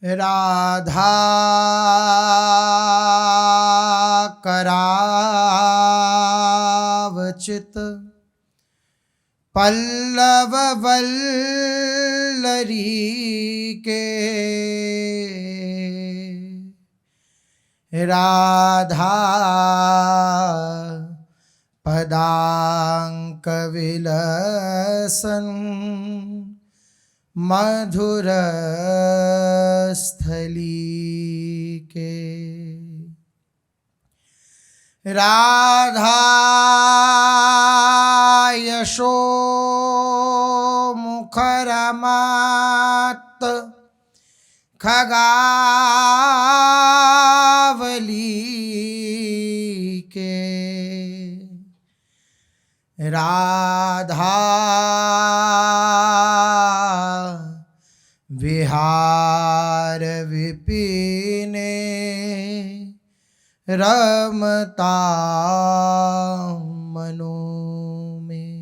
राधा करावचित पल्लव वल्लरी के, राधा पदांक विलसन मधुर स्थली के, राधा यशो मुखरमात खगावली के, राधा विहार विपिने रमता मनो में,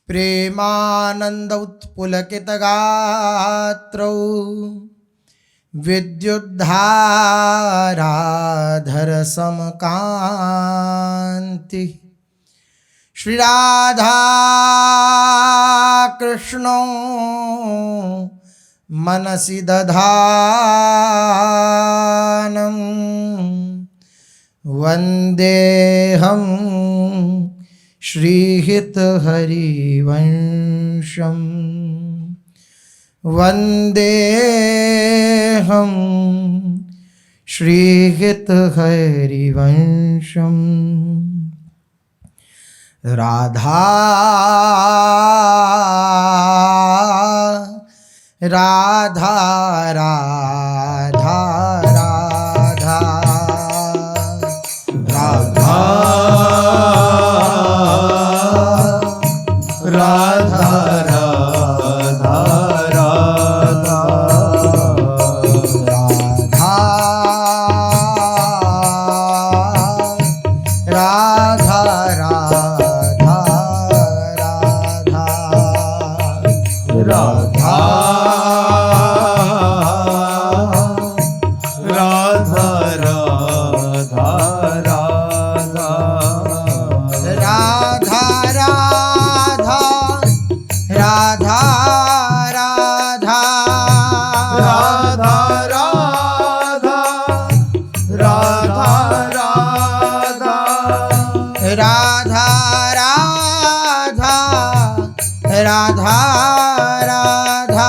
प्रेमानंद उत्पुलकित गात्रौ विद्युद्धाराधर समकांति, श्री राधा कृष्णो मनसि दधानं वन्देऽहं श्रीहितहरिवंशं, वन्देऽहं श्रीहितहरिवंशम्। राधा राधा राधा राधा राधा राधा राधा राधा राधा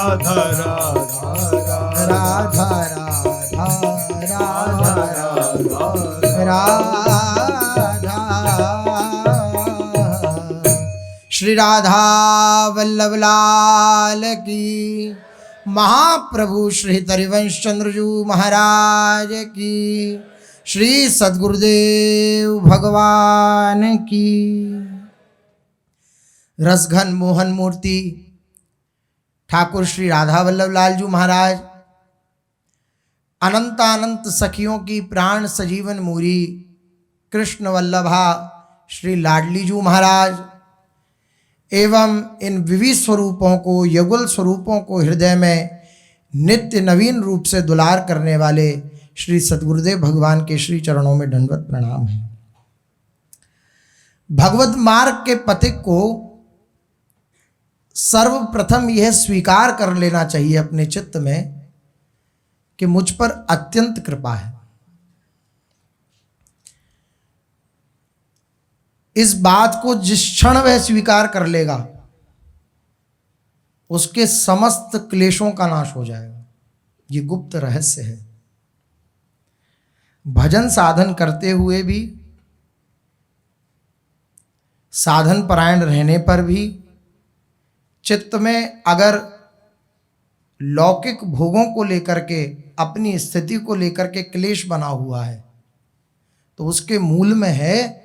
राधा राधा राधा श्री राधा वल्लभ लाल की, महाप्रभु श्री हरिवंश चंद्रजू महाराज की, श्री सद्गुरुदेव भगवान की। रसघन मोहन मूर्ति ठाकुर श्री राधा वल्लभ लाल जी महाराज, अनंतानंत सखियों की प्राण सजीवन मूरी कृष्ण वल्लभा श्री लाडली जी महाराज एवं इन विविध स्वरूपों को, युगल स्वरूपों को हृदय में नित्य नवीन रूप से दुलार करने वाले श्री सद्गुरुदेव भगवान के श्री चरणों में दंडवत प्रणाम है। भगवत मार्ग के पथिक को सर्वप्रथम यह स्वीकार कर लेना चाहिए अपने चित्त में कि मुझ पर अत्यंत कृपा है। इस बात को जिस क्षण वह स्वीकार कर लेगा उसके समस्त क्लेशों का नाश हो जाएगा। ये गुप्त रहस्य है। भजन साधन करते हुए भी, साधन परायण रहने पर भी चित्त में अगर लौकिक भोगों को लेकर के, अपनी स्थिति को लेकर के क्लेश बना हुआ है तो उसके मूल में है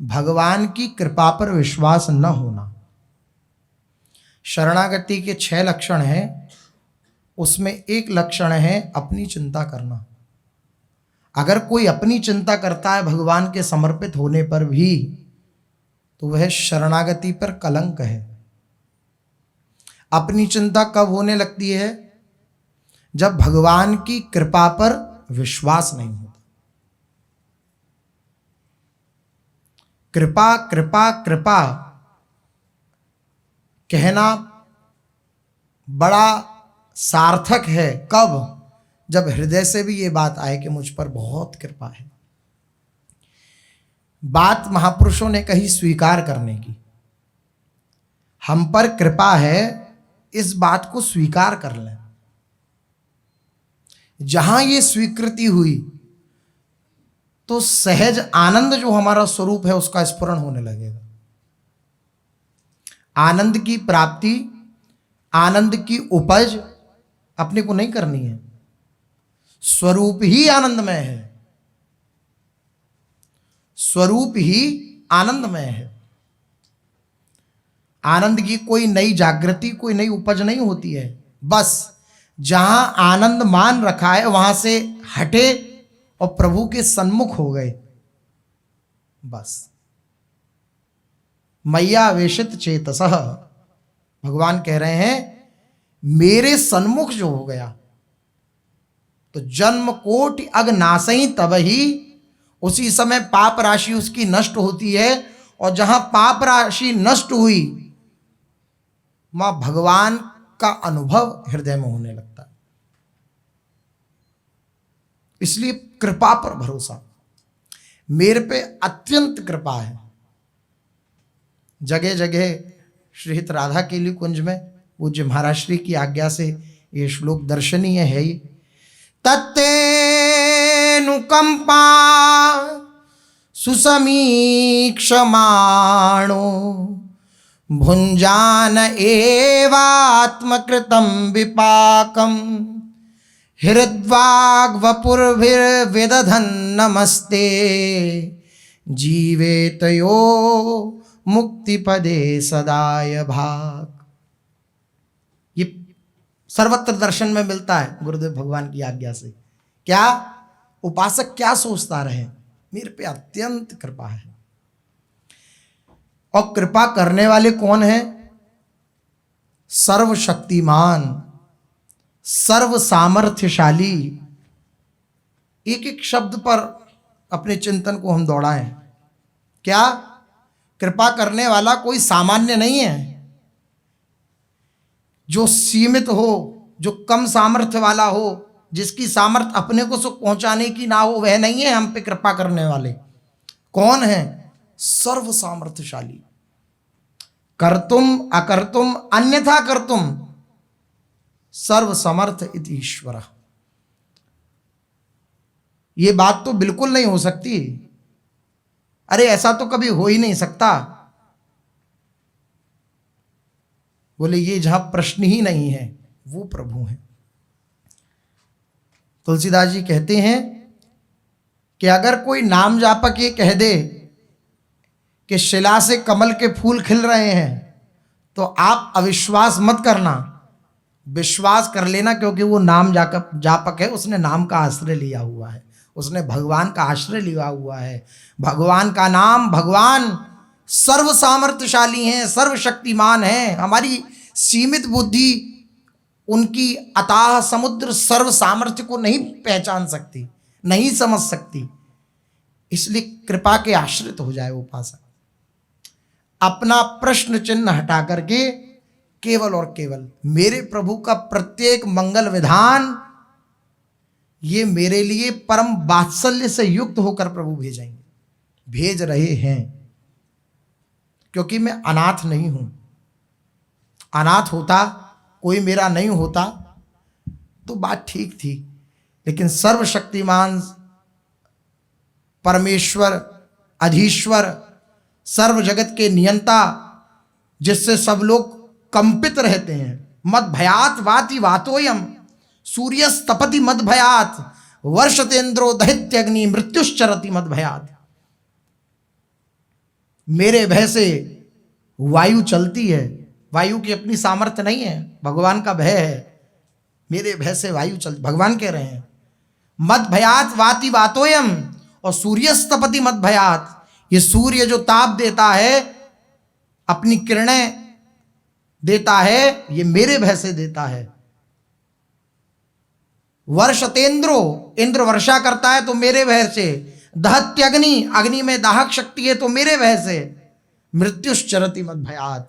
भगवान की कृपा पर विश्वास न होना। शरणागति के 6 लक्षण हैं, उसमें एक लक्षण है अपनी चिंता करना। अगर कोई अपनी चिंता करता है भगवान के समर्पित होने पर भी तो वह शरणागति पर कलंक है। अपनी चिंता कब होने लगती है? जब भगवान की कृपा पर विश्वास नहीं होता। कृपा कृपा कृपा कहना बड़ा सार्थक है कब? जब हृदय से भी ये बात आए कि मुझ पर बहुत कृपा है। बात महापुरुषों ने कही स्वीकार करने की। हम पर कृपा है, इस बात को स्वीकार कर लें। जहां ये स्वीकृति हुई तो सहज आनंद जो हमारा स्वरूप है उसका स्फुरण होने लगेगा। आनंद की प्राप्ति, आनंद की उपज अपने को नहीं करनी है। स्वरूप ही आनंदमय है, स्वरूप ही आनंदमय है। आनंद की कोई नई जागृति, कोई नई उपज नहीं होती है। बस जहां आनंद मान रखा है वहां से हटे और प्रभु के सन्मुख हो गए। बस मैया वेशित चेतसः, भगवान कह रहे हैं मेरे सन्मुख जो हो गया तो जन्म कोटि अग नासई तब ही, उसी समय पाप राशि उसकी नष्ट होती है। और जहां पाप राशि नष्ट हुई मां भगवान का अनुभव हृदय में होने लगता है। इसलिए कृपा पर भरोसा, मेरे पे अत्यंत कृपा है। जगह जगह श्रीहित राधा केली कुंज में पूज्य महाराज श्री की आज्ञा से ये श्लोक दर्शनीय है। ये तत्तेनुकंपा सुसमीक्षमाणो भुंजान एवात्मकृतं विपाकम हृद्वाग्वपुर्भिर्विदधन् नमस्ते जीवेतयो मुक्तिपदे सदाय भाग। ये सर्वत्र दर्शन में मिलता है गुरुदेव भगवान की आज्ञा से। क्या उपासक क्या सोचता रहे, मेरे पे अत्यंत कृपा है। और कृपा करने वाले कौन है? सर्वशक्तिमान, सर्व सामर्थ्यशाली। एक एक शब्द पर अपने चिंतन को हम दौड़ाएं। क्या कृपा करने वाला कोई सामान्य नहीं है जो सीमित हो, जो कम सामर्थ्य वाला हो, जिसकी सामर्थ्य अपने को सुख पहुंचाने की ना हो, वह नहीं है हम पे कृपा करने वाले। कौन है? सर्व सामर्थ्यशाली। कर्तुम अकर्तुम अन्यथा कर्तुम, सर्व समर्थ इति ईश्वर। ये बात तो बिल्कुल नहीं हो सकती। अरे ऐसा तो कभी हो ही नहीं सकता। बोले ये जहां प्रश्न ही नहीं है वो प्रभु हैं। तुलसीदास जी कहते हैं कि अगर कोई नाम जापक ये कह दे कि शिला से कमल के फूल खिल रहे हैं तो आप अविश्वास मत करना, विश्वास कर लेना, क्योंकि वो नाम जापक है, उसने नाम का आश्रय लिया हुआ है, उसने भगवान का आश्रय लिया हुआ है। भगवान का नाम, भगवान सर्व सामर्थ्यशाली हैं, सर्वशक्तिमान हैं। हमारी सीमित बुद्धि उनकी अथाह समुद्र सर्व सामर्थ्य को नहीं पहचान सकती, नहीं समझ सकती। इसलिए कृपा के आश्रित हो जाए उपासक, अपना प्रश्न चिन्ह हटा करके केवल और केवल मेरे प्रभु का प्रत्येक मंगल विधान ये मेरे लिए परम वात्सल्य से युक्त होकर प्रभु भेजेंगे, भेज रहे हैं। क्योंकि मैं अनाथ नहीं हूं। अनाथ होता, कोई मेरा नहीं होता तो बात ठीक थी, लेकिन सर्वशक्तिमान परमेश्वर, अधीश्वर, सर्व जगत के नियंता, जिससे सब लोग कंपित रहते हैं। मद भयात वाति वातोयम सूर्यस्तपति मद भयात वर्षतेन्द्रो दहित्यग्नि मृत्युश्चरति मद भयात। मेरे भय से वायु चलती है। वायु की अपनी सामर्थ्य नहीं है, भगवान का भय है। मेरे भय से वायु चलती, भगवान कह रहे हैं। मद भयात वाति वातोयम, और सूर्यस्तपति मद भयात, ये सूर्य जो ताप देता है, अपनी किरणें देता है, ये मेरे भय से देता है। वर्षतेन्द्रो, इंद्र वर्षा करता है तो मेरे भय से। दहत्यग्नि, अग्नि में दाहक शक्ति है तो मेरे भय से। मृत्युश्चरति मद भयात,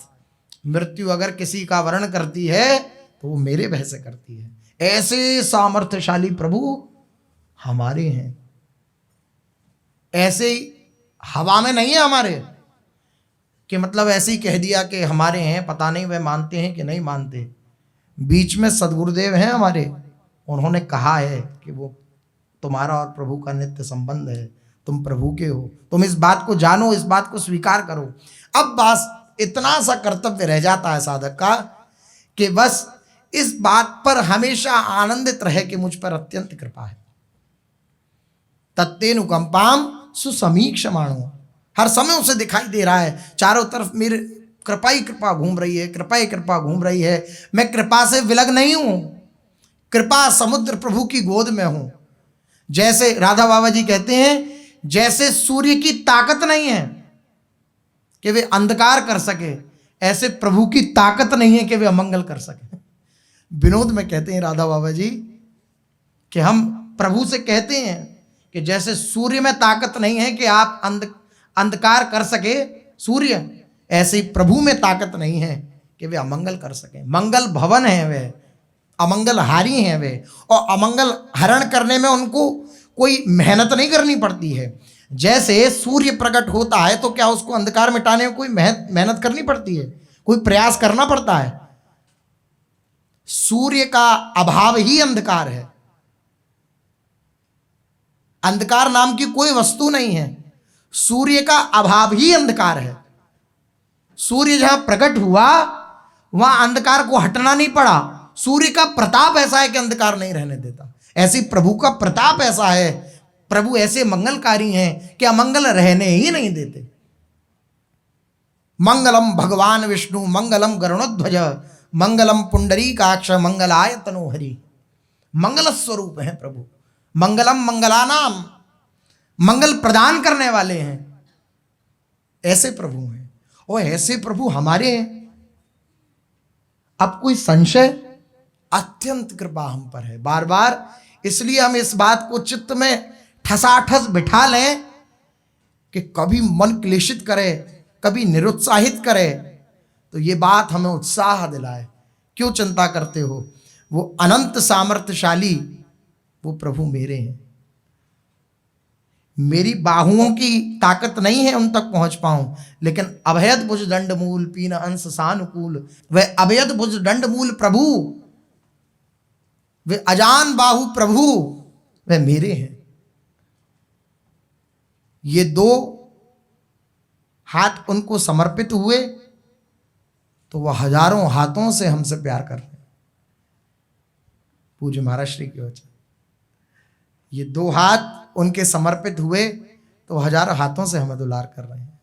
मृत्यु अगर किसी का वर्ण करती है तो वो मेरे भय से करती है। ऐसे सामर्थ्यशाली प्रभु हमारे हैं। ऐसे ही हवा में नहीं है हमारे, कि मतलब ऐसे ही कह दिया कि हमारे हैं, पता नहीं वह मानते हैं कि नहीं मानते। बीच में सदगुरुदेव हैं हमारे, उन्होंने कहा है कि वो तुम्हारा और प्रभु का नित्य संबंध है, तुम प्रभु के हो, तुम इस बात को जानो, इस बात को स्वीकार करो। अब बस इतना सा कर्तव्य रह जाता है साधक का कि बस इस बात पर हमेशा आनंदित रहे कि मुझ पर अत्यंत कृपा है। तत्तेनुकंपाम सुसमीक्षमाणो, हर समय उसे दिखाई दे रहा है चारों तरफ मेरे कृपा ही कृपा घूम रही है, कृपा ही कृपा घूम रही है। मैं कृपा से विलग नहीं हूं, कृपा समुद्र प्रभु की गोद में हूं। जैसे राधा बाबा जी कहते हैं, जैसे सूर्य की ताकत नहीं है कि वे अंधकार कर सके, ऐसे प्रभु की ताकत नहीं है कि वे अमंगल कर सके। विनोद में कहते हैं राधा बाबा जी कि हम प्रभु से कहते हैं कि जैसे सूर्य में ताकत नहीं है कि आप अंधकार कर सके सूर्य, ऐसे ही प्रभु में ताकत नहीं है कि वे अमंगल कर सके। मंगल भवन है वे, अमंगल हारी हैं वे, और अमंगल हरण करने में उनको कोई मेहनत नहीं करनी पड़ती है। जैसे सूर्य प्रकट होता है तो क्या उसको अंधकार मिटाने में कोई मेहनत करनी पड़ती है, कोई प्रयास करना पड़ता है? सूर्य का अभाव ही अंधकार है। अंधकार नाम की कोई वस्तु नहीं है, सूर्य का अभाव ही अंधकार है। सूर्य जहां प्रकट हुआ वहां अंधकार को हटना नहीं पड़ा। सूर्य का प्रताप ऐसा है कि अंधकार नहीं रहने देता। ऐसी प्रभु का प्रताप ऐसा है, प्रभु ऐसे मंगलकारी हैं कि अमंगल रहने ही नहीं देते। मंगलम भगवान विष्णु मंगलम गरुणध्वज मंगलम पुंडरीकाक्ष मंगलाय तनोहरि। मंगल स्वरूप हैं प्रभु, मंगलम मंगलानाम, मंगल प्रदान करने वाले हैं। ऐसे प्रभु हैं और ऐसे प्रभु हमारे हैं। अब कोई संशय? अत्यंत कृपा हम पर है बार बार। इसलिए हम इस बात को चित्त में ठसाठस बिठा लें कि कभी मन क्लेशित करे, कभी निरुत्साहित करे तो ये बात हमें उत्साह दिलाए। क्यों चिंता करते हो? वो अनंत सामर्थ्यशाली वो प्रभु मेरे हैं। मेरी बाहुओं की ताकत नहीं है उन तक पहुंच पाऊं, लेकिन अभयद भुज दंड मूल पीन अंश सानुकूल, वह अभयद भुज दंड मूल प्रभु वे अजान बाहु प्रभु वे मेरे हैं। ये दो हाथ उनको समर्पित हुए तो वह हजारों हाथों से हमसे प्यार कर रहे हैं। पूज्य महाराज श्री के वचन, ये दो हाथ उनके समर्पित हुए तो हजारों हाथों से हमें दुलार कर रहे हैं।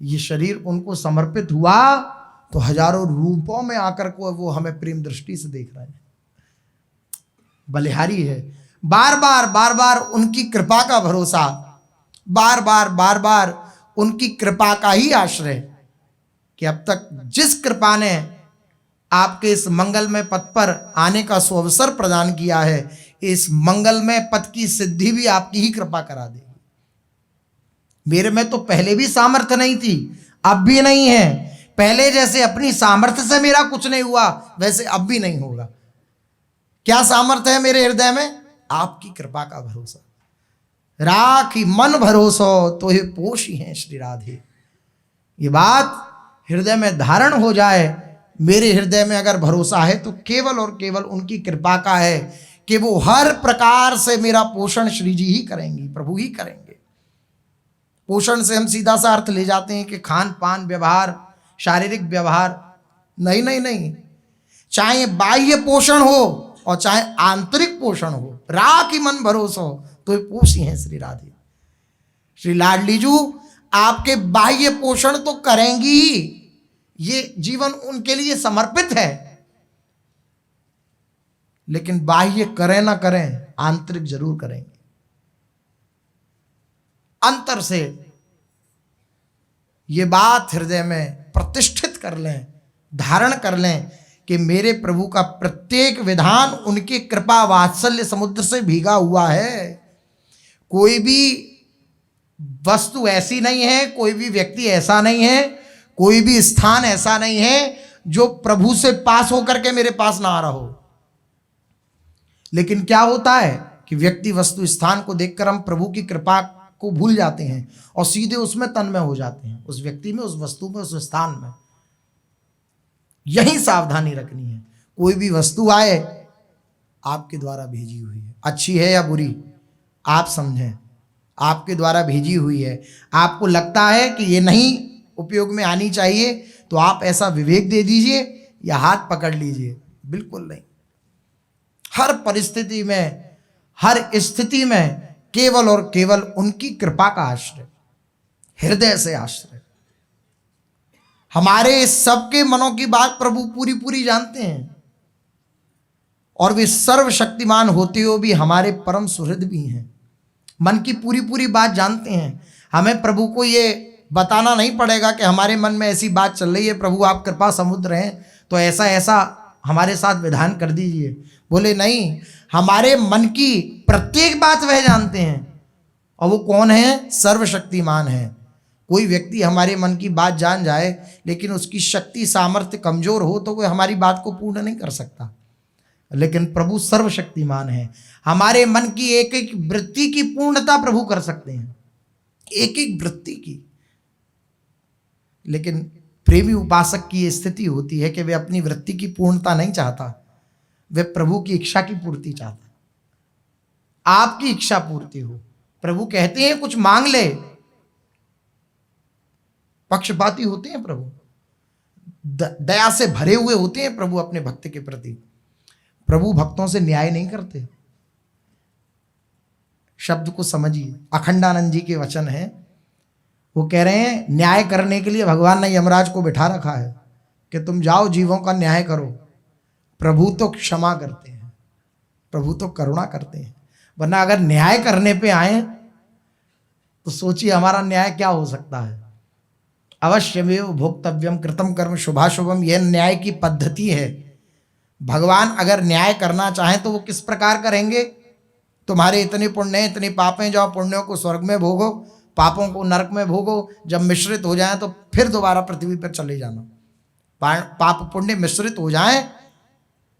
ये शरीर उनको समर्पित हुआ तो हजारों रूपों में आकर को वो हमें प्रेम दृष्टि से देख रहे हैं। बलिहारी है, बार बार उनकी कृपा का भरोसा, बार बार उनकी कृपा का ही आश्रय, कि अब तक जिस कृपा ने आपके इस मंगलमय पद पर आने का सुअवसर प्रदान किया है, इस मंगलमय पद की सिद्धि भी आपकी ही कृपा करा देगी। मेरे में तो पहले भी सामर्थ्य नहीं थी, अब भी नहीं है। पहले जैसे अपनी सामर्थ्य से मेरा कुछ नहीं हुआ, वैसे अब भी नहीं होगा। क्या सामर्थ्य है मेरे हृदय में? आपकी कृपा का भरोसा। राखी मन भरोसो तो ये पोषी हैं श्री राधे। ये बात हृदय में धारण हो जाए। मेरे हृदय में अगर भरोसा है तो केवल और केवल उनकी कृपा का है कि वो हर प्रकार से मेरा पोषण श्री जी ही करेंगी, प्रभु ही करेंगे। पोषण से हम सीधा सा अर्थ ले जाते हैं कि खान पान व्यवहार, शारीरिक व्यवहार, नहीं। चाहे बाह्य पोषण हो और चाहे आंतरिक पोषण हो, राखी मन भरोसा हो तो ये पोषी हैं श्री राधे। श्री लाडली जू आपके बाह्य पोषण तो करेंगी ही, ये जीवन उनके लिए समर्पित है, लेकिन बाह्य करें ना करें, आंतरिक जरूर करेंगे। अंतर से ये बात हृदय में प्रतिष्ठित कर लें, धारण कर लें कि मेरे प्रभु का प्रत्येक विधान उनकी कृपा वात्सल्य समुद्र से भीगा हुआ है। कोई भी वस्तु ऐसी नहीं है, कोई भी व्यक्ति ऐसा नहीं है, कोई भी स्थान ऐसा नहीं है जो प्रभु से पास होकर के मेरे पास ना आ रहा हो। लेकिन क्या होता है कि व्यक्ति वस्तु स्थान को देखकर हम प्रभु की कृपा को भूल जाते हैं और सीधे उसमें तन्मय हो जाते हैं, उस व्यक्ति में, उस वस्तु में, उस स्थान में। यही सावधानी रखनी है। कोई भी वस्तु आए, आपके द्वारा भेजी हुई है, अच्छी है या बुरी आप समझें, आपके द्वारा भेजी हुई है, आपको लगता है कि ये नहीं उपयोग में आनी चाहिए तो आप ऐसा विवेक दे दीजिए या हाथ पकड़ लीजिए। बिल्कुल नहीं। हर परिस्थिति में, हर स्थिति में केवल और केवल उनकी कृपा का आश्रय, हृदय से आश्रय। हमारे सबके मनों की बात प्रभु पूरी जानते हैं और वे सर्वशक्तिमान होते हुए भी हमारे परम सुहृद भी हैं। मन की पूरी बात जानते हैं। हमें प्रभु को ये बताना नहीं पड़ेगा कि हमारे मन में ऐसी बात चल रही है, प्रभु आप कृपा समुद्र हैं तो ऐसा ऐसा हमारे साथ विधान कर दीजिए। बोले नहीं, हमारे मन की प्रत्येक बात वह जानते हैं और वो कौन है? सर्वशक्तिमान है। कोई व्यक्ति हमारे मन की बात जान जाए लेकिन उसकी शक्ति सामर्थ्य कमजोर हो तो वह हमारी बात को पूर्ण नहीं कर सकता, लेकिन प्रभु सर्वशक्तिमान है। हमारे मन की एक एक वृत्ति की पूर्णता प्रभु कर सकते हैं, एक एक वृत्ति की। लेकिन प्रेमी उपासक की स्थिति होती है कि वे अपनी वृत्ति की पूर्णता नहीं चाहता, वे प्रभु की इच्छा की पूर्ति चाहता। आपकी इच्छा पूर्ति हो। प्रभु कहते हैं कुछ मांग ले। पक्षपाती होते हैं प्रभु, दया से भरे हुए होते हैं प्रभु अपने भक्त के प्रति। प्रभु भक्तों से न्याय नहीं करते। शब्द को समझिए, अखंडानंद जी के वचन हैं। वो कह रहे हैं न्याय करने के लिए भगवान ने यमराज को बिठा रखा है कि तुम जाओ जीवों का न्याय करो। प्रभु तो क्षमा करते हैं, प्रभु तो करुणा करते हैं। वरना अगर न्याय करने पे आए तो सोचिए हमारा न्याय क्या हो सकता है। अवश्यमेव भोक्तव्यम कृतम कर्म शुभाशुभम, यह न्याय की पद्धति है। भगवान अगर न्याय करना चाहें तो वो किस प्रकार करेंगे? तुम्हारे इतने पुण्य हैं, इतने पाप हैं, जाओ पुण्यों को स्वर्ग में भोगो, पापों को नरक में भोगो। जब मिश्रित हो जाएं तो फिर दोबारा पृथ्वी पर चले जाना। पाप पुण्य मिश्रित हो जाएं,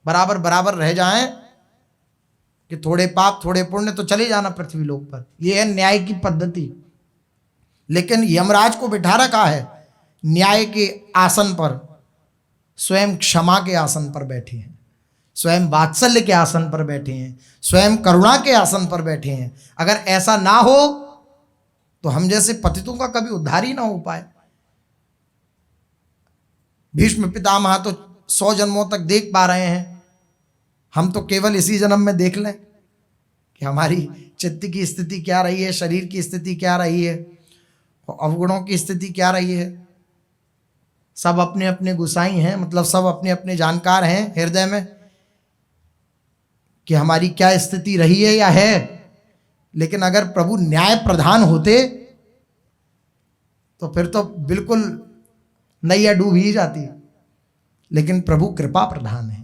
बराबर बराबर रह जाएं कि थोड़े पाप थोड़े पुण्य, तो चले जाना पृथ्वी लोक पर। यह है न्याय की पद्धति। लेकिन यमराज को बिठा रखा है न्याय के आसन पर, स्वयं क्षमा के आसन पर बैठे हैं। स्वयं वात्सल्य के आसन पर बैठे हैं, स्वयं करुणा के आसन पर बैठे हैं। अगर ऐसा ना हो तो हम जैसे पतितों का कभी उद्धार ही ना हो पाए। भीष्म पितामह तो 100 जन्मों तक देख पा रहे हैं, हम तो केवल इसी जन्म में देख लें कि हमारी चित्त की स्थिति क्या रही है, शरीर की स्थिति क्या रही है, अवगुणों की स्थिति क्या रही है। सब अपने अपने गुसाई हैं, मतलब सब अपने अपने जानकार हैं हृदय में कि हमारी क्या स्थिति रही है या है। लेकिन अगर प्रभु न्याय प्रधान होते तो फिर तो बिल्कुल नैया डूब ही जाती। लेकिन प्रभु कृपा प्रधान है,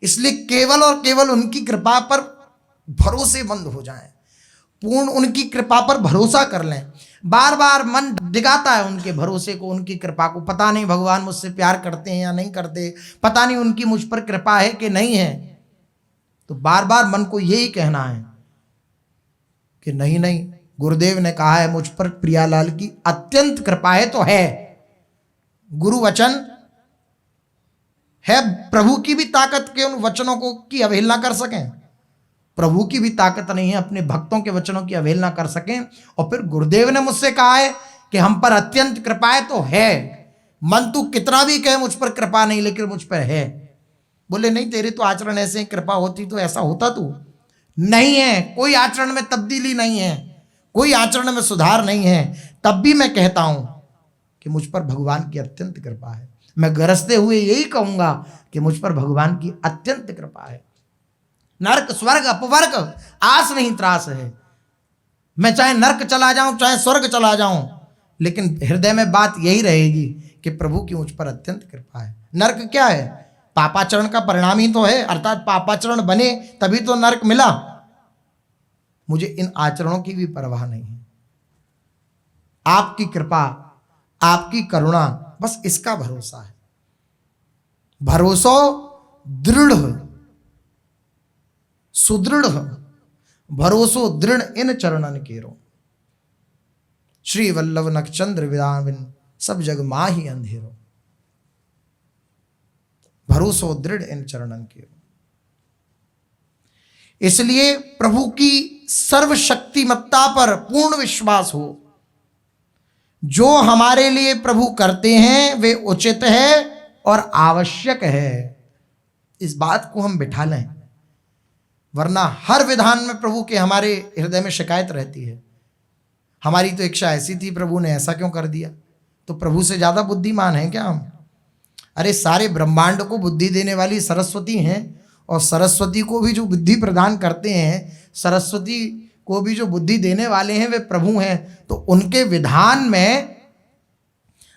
इसलिए केवल और केवल उनकी कृपा पर भरोसेमंद हो जाएं, पूर्ण उनकी कृपा पर भरोसा कर लें। बार बार मन डिगाता है उनके भरोसे को, उनकी कृपा को। पता नहीं भगवान मुझसे प्यार करते हैं या नहीं करते, पता नहीं उनकी मुझ पर कृपा है कि नहीं है। तो बार बार मन को यही कहना है कि नहीं नहीं, गुरुदेव ने कहा है मुझ पर प्रियालाल की अत्यंत कृपा है तो है। गुरु वचन है, प्रभु की भी ताकत के उन वचनों को की अवहेलना कर सकें, प्रभु की भी ताकत नहीं है अपने भक्तों के वचनों की अवहेलना कर सकें। और फिर गुरुदेव ने मुझसे कहा है कि हम पर अत्यंत कृपा है तो है। मन तू कितना भी कहे मुझ पर कृपा नहीं, लेकिन मुझ पर है। बोले नहीं, तेरे तो आचरण ऐसे, कृपा होती तो ऐसा होता तू। नहीं है, कोई आचरण में तब्दीली नहीं है, कोई आचरण में सुधार नहीं है। तब भी मैं कहता हूं कि मुझ पर भगवान की अत्यंत कृपा है। मैं गरजते हुए यही कहूंगा कि मुझ पर भगवान की अत्यंत कृपा है। नरक स्वर्ग अपवर्ग आस नहीं त्रास है। मैं चाहे नरक चला जाऊं चाहे स्वर्ग चला जाऊं, लेकिन हृदय में बात यही रहेगी कि प्रभु की मुझ पर अत्यंत कृपा है। नरक क्या है? पापाचरण का परिणाम ही तो है, अर्थात पापाचरण बने तभी तो नरक मिला। मुझे इन आचरणों की भी परवाह नहीं है। आपकी कृपा, आपकी करुणा, बस इसका भरोसा है। भरोसो दृढ़ सुदृढ़, भरोसो दृढ़ इन चरणन केरो। श्री वल्लभ नखचंद्र विदाविन सब जग माही अंधेरो। भरोसो दृढ़ इन चरणन केरो। इसलिए प्रभु की सर्वशक्तिमत्ता पर पूर्ण विश्वास हो। जो हमारे लिए प्रभु करते हैं वे उचित है और आवश्यक है, इस बात को हम बिठा लें। वरना हर विधान में प्रभु के हमारे हृदय में शिकायत रहती है। हमारी तो इच्छा ऐसी थी, प्रभु ने ऐसा क्यों कर दिया। तो प्रभु से ज्यादा बुद्धिमान है क्या हम? अरे सारे ब्रह्मांड को बुद्धि देने वाली सरस्वती हैं, और सरस्वती को भी जो बुद्धि प्रदान करते हैं, सरस्वती को भी जो बुद्धि देने वाले हैं वे प्रभु हैं। तो उनके विधान में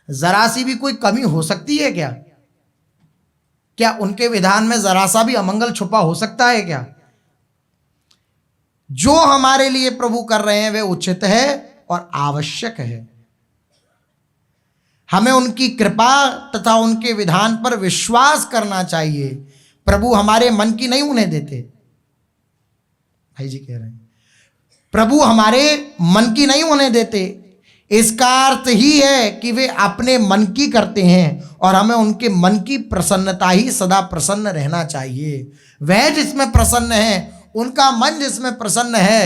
जरा सी भी कोई कमी हो सकती है क्या? क्या उनके विधान में जरा सा भी अमंगल छुपा हो सकता है क्या? जो हमारे लिए प्रभु कर रहे हैं वे उचित है और आवश्यक है। हमें उनकी कृपा तथा उनके विधान पर विश्वास करना चाहिए। प्रभु हमारे मन की नहीं उन्हें देते। भाई जी कह रहे हैं प्रभु हमारे मन की नहीं उन्हें देते। इसका अर्थ ही है कि वे अपने मन की करते हैं, और हमें उनके मन की प्रसन्नता ही सदा प्रसन्न रहना चाहिए। वह जिसमें प्रसन्न है, उनका मन जिसमें प्रसन्न है,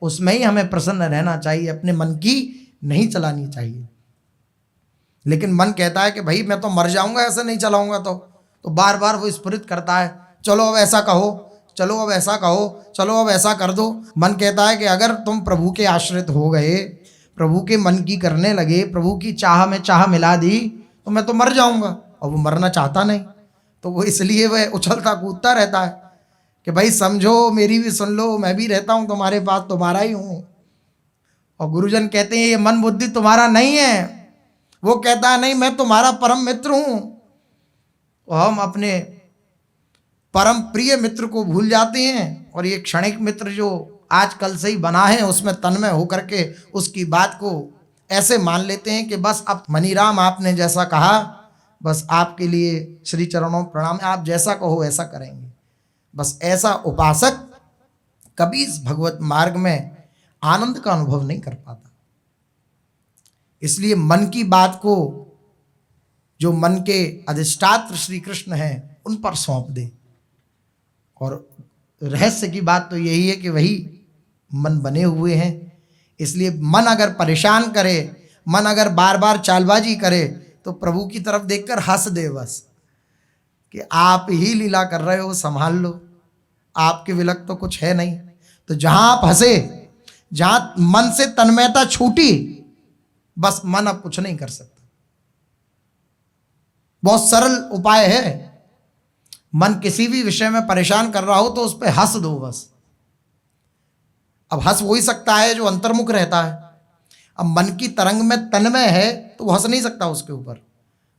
उसमें ही हमें प्रसन्न रहना चाहिए। अपने मन की नहीं चलानी चाहिए। लेकिन मन कहता है कि भाई मैं तो मर जाऊंगा ऐसे नहीं चलाऊंगा, तो बार बार वो स्फुरित करता है, चलो अब ऐसा कहो, चलो अब ऐसा कहो, चलो अब ऐसा कर दो। मन कहता है कि अगर तुम प्रभु के आश्रित हो गए, प्रभु के मन की करने लगे, प्रभु की चाह में चाह मिला दी, तो मैं तो मर जाऊंगा। और वो मरना चाहता नहीं, तो वो इसलिए वह उछलता कूदता रहता है कि भाई समझो, मेरी भी सुन लो, मैं भी रहता हूँ तुम्हारे पास, तुम्हारा ही हूँ। और गुरुजन कहते हैं ये मन बुद्धि तुम्हारा नहीं है। वो कहता है नहीं, मैं तुम्हारा परम मित्र हूँ। और हम अपने परम प्रिय मित्र को भूल जाते हैं, और ये क्षणिक मित्र जो आज कल से ही बना है उसमें तन्मय होकर के उसकी बात को ऐसे मान लेते हैं कि बस अब मनीराम आपने जैसा कहा, बस आपके लिए श्री चरणों प्रणाम, आप जैसा कहो ऐसा करेंगे। बस ऐसा उपासक कभी इस भगवत मार्ग में आनंद का अनुभव नहीं कर पाता। इसलिए मन की बात को जो मन के अधिष्ठात्र श्री कृष्ण हैं उन पर सौंप दे। और रहस्य की बात तो यही है कि वही मन बने हुए हैं। इसलिए मन अगर परेशान करे, मन अगर बार बार चालबाजी करे, तो प्रभु की तरफ देखकर हंस दे बस कि आप ही लीला कर रहे हो, संभाल लो, आपके विलक तो कुछ है नहीं। तो जहां आप हंसे, जहां मन से तन्मयता छूटी, बस मन अब कुछ नहीं कर सकता। बहुत सरल उपाय है। मन किसी भी विषय में परेशान कर रहा हो तो उस पर हंस दो बस। अब हंस हो ही सकता है जो अंतर्मुख रहता है। अब मन की तरंग में तन्मय है तो वो हंस नहीं सकता उसके ऊपर।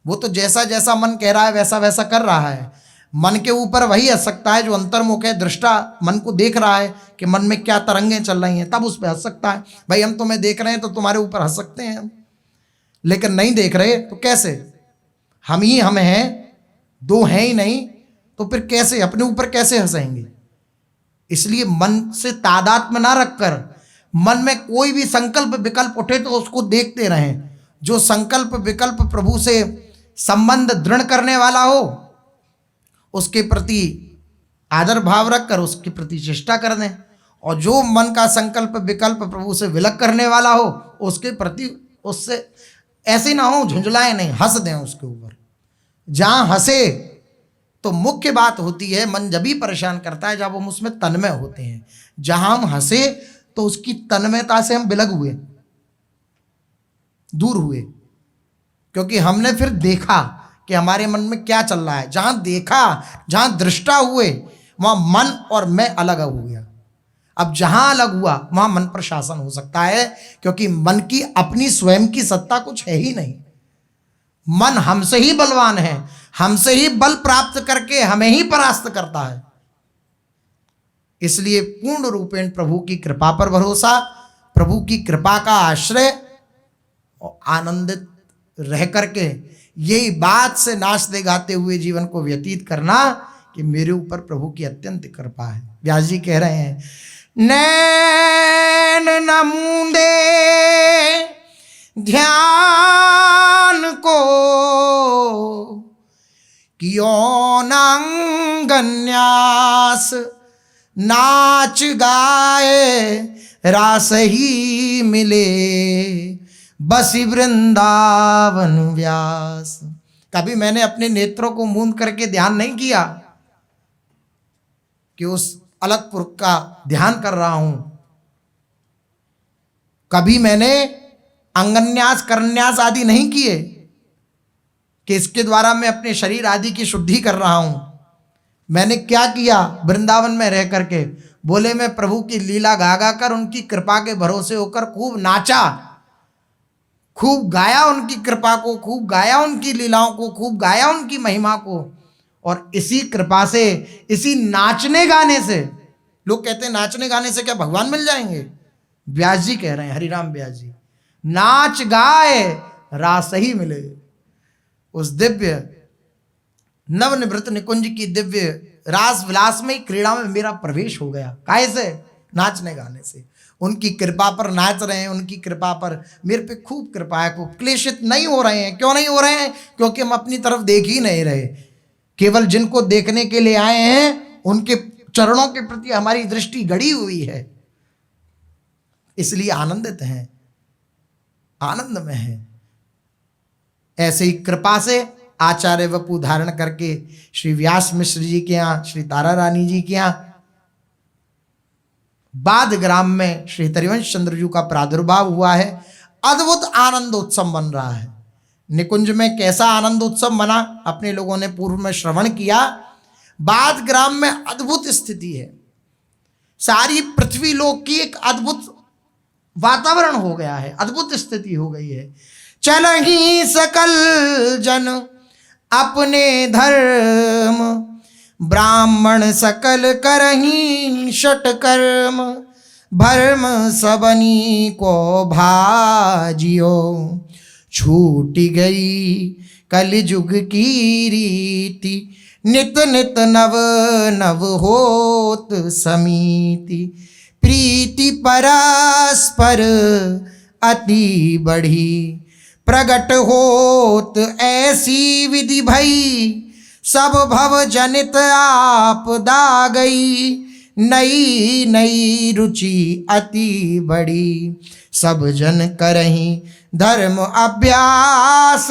वो तो जैसा जैसा मन कह रहा है वैसा वैसा कर रहा है। मन के ऊपर वही हंस सकता है जो अंतर्मुख है, दृष्टा मन को देख रहा है कि मन में क्या तरंगें चल रही हैं, तब उस पर हंस सकता है। भाई हम तुम्हें देख रहे हैं तो तुम्हारे ऊपर हंस सकते हैं हम, लेकिन नहीं देख रहे तो कैसे? हम ही हम हैं, दो हैं ही नहीं, तो फिर कैसे अपने ऊपर कैसे हंसेंगे? इसलिए मन से तादात्म्य ना रखकर, मन में कोई भी संकल्प विकल्प उठे तो उसको देखते रहें। जो संकल्प विकल्प प्रभु से संबंध दृढ़ करने वाला हो उसके प्रति आदर भाव रखकर उसके प्रति चेष्टा कर दें, और जो मन का संकल्प विकल्प प्रभु से विलग करने वाला हो उसके प्रति उससे ऐसे ना हो, झुंझलाएं नहीं, हंस दें उसके ऊपर। जहां हंसे तो मुख्य बात होती है, मन जब भी परेशान करता है जब हम उसमें तन्मय होते हैं। जहां हम हंसे तो उसकी तन्मयता से हम बिलग हुए, दूर हुए, क्योंकि हमने फिर देखा कि हमारे मन में क्या चल रहा है। जहां देखा, जहां दृष्टा हुए, वहां मन और मैं अलग हो गया। अब जहां अलग हुआ वहां मन पर शासन हो सकता है, क्योंकि मन की अपनी स्वयं की सत्ता कुछ है ही नहीं। मन हमसे ही बलवान है, हमसे ही बल प्राप्त करके हमें ही परास्त करता है। इसलिए पूर्ण रूपेण प्रभु की कृपा पर भरोसा, प्रभु की कृपा का आश्रय, और आनंदित रह करके यही बात से नाचते गाते हुए जीवन को व्यतीत करना कि मेरे ऊपर प्रभु की अत्यंत कृपा है। व्यास जी कह रहे हैं, नैन न मूंदे ध्यान को, कियो नांगन्यास, नाच गाए रास ही मिले, बसी वृंदावन व्यास। कभी मैंने अपने नेत्रों को मूंद करके ध्यान नहीं किया कि उस अलग पुरुष का ध्यान कर रहा हूं। कभी मैंने अंगन्यास करन्यास आदि नहीं किए कि इसके द्वारा मैं अपने शरीर आदि की शुद्धि कर रहा हूं। मैंने क्या किया? वृंदावन में रह करके बोले मैं प्रभु की लीला गा गा कर उनकी कृपा के भरोसे होकर खूब नाचा, खूब गाया उनकी कृपा को, खूब गाया उनकी लीलाओं को, खूब गाया उनकी महिमा को। और इसी कृपा से, इसी नाचने गाने से, लोग कहते हैं नाचने गाने से क्या भगवान मिल जाएंगे? व्यास जी कह रहे हैं, हरिराम व्यास जी, नाच गाए रास ही मिले। उस दिव्य नवनिवृत्त निकुंज की दिव्य रास विलास में, क्रीड़ा में मेरा प्रवेश हो गया। काहे से? नाचने गाने से। उनकी कृपा पर नाच रहे हैं, उनकी कृपा पर मेरे पे खूब कृपा है, खूब क्लेशित नहीं हो रहे हैं। क्यों नहीं हो रहे हैं? क्योंकि हम अपनी तरफ देख ही नहीं रहे। केवल जिनको देखने के लिए आए हैं उनके चरणों के प्रति हमारी दृष्टि गड़ी हुई है, इसलिए आनंदित हैं, आनंद में हैं। ऐसे ही कृपा से आचार्य वपु धारण करके श्री व्यास मिश्र जी के यहाँ, श्री तारा रानी जी के यहाँ बाद ग्राम में श्री हरिवंश चंद्र जी का प्रादुर्भाव हुआ है। अद्भुत आनंद उत्सव बन रहा है। निकुंज में कैसा आनंद उत्सव बना अपने लोगों ने पूर्व में श्रवण किया। बाद ग्राम में अद्भुत स्थिति है, सारी पृथ्वी लोक की एक अद्भुत वातावरण हो गया है, अद्भुत स्थिति हो गई है। चलहि सकल जन अपने धर्म, ब्राह्मण सकल करहि षटकर्म, भर्म सबनी को भाजियो, छूट गई कलिजुग की रीति, नित नित नव नव होत समीति, प्रीति परस्पर अति बढ़ी, प्रगट होत ऐसी विधि भई, सब भव जनित आपदा गई, नई नई रुचि अति बड़ी। सब जन करहीं धर्म अभ्यास,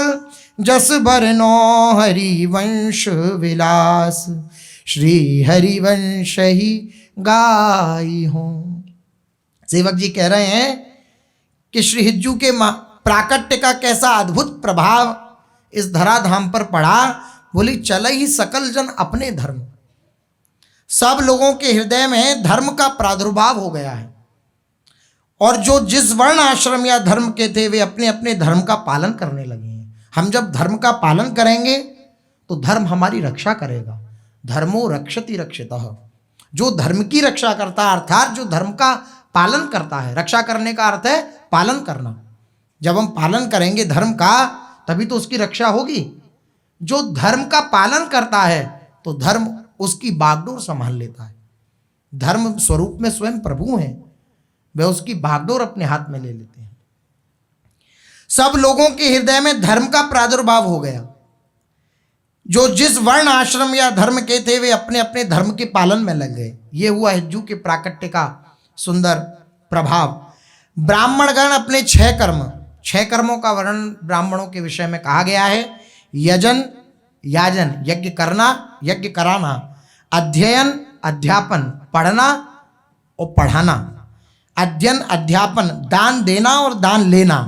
जस बरनो हरिवंश विलास। श्री हरिवंश ही गाई हूँ। सेवक जी कह रहे हैं कि श्री हिज्जू के प्राकट्य का कैसा अद्भुत प्रभाव इस धराधाम पर पड़ा। बोली चल ही सकल जन अपने धर्म। सब लोगों के हृदय में धर्म का प्रादुर्भाव हो गया है, और जो जिस वर्ण आश्रम या धर्म के थे वे अपने अपने धर्म का पालन करने लगे हैं। हम जब धर्म का पालन करेंगे तो धर्म हमारी रक्षा करेगा। धर्मो रक्षति रक्षितः। जो धर्म की रक्षा करता है, अर्थात जो धर्म का पालन करता है, रक्षा करने का अर्थ है पालन करना। जब हम पालन करेंगे धर्म का, तभी तो उसकी रक्षा होगी। जो धर्म का पालन करता है तो धर्म उसकी बागडोर संभाल लेता है। धर्म स्वरूप में स्वयं प्रभु हैं, वे उसकी बागडोर अपने हाथ में ले लेते हैं। सब लोगों के हृदय में धर्म का प्रादुर्भाव हो गया। जो जिस वर्ण आश्रम या धर्म के थे वे अपने अपने धर्म के पालन में लग गए। ये हुआ हिज्जू के प्राकट्य का सुंदर प्रभाव। ब्राह्मणगण अपने 6 कर्मों का वर्णन ब्राह्मणों के विषय में कहा गया है। यजन याजन, यज्ञ करना, यज्ञ कराना, अध्ययन अध्यापन, पढ़ना और पढ़ाना, अध्ययन अध्यापन, दान देना और दान लेना।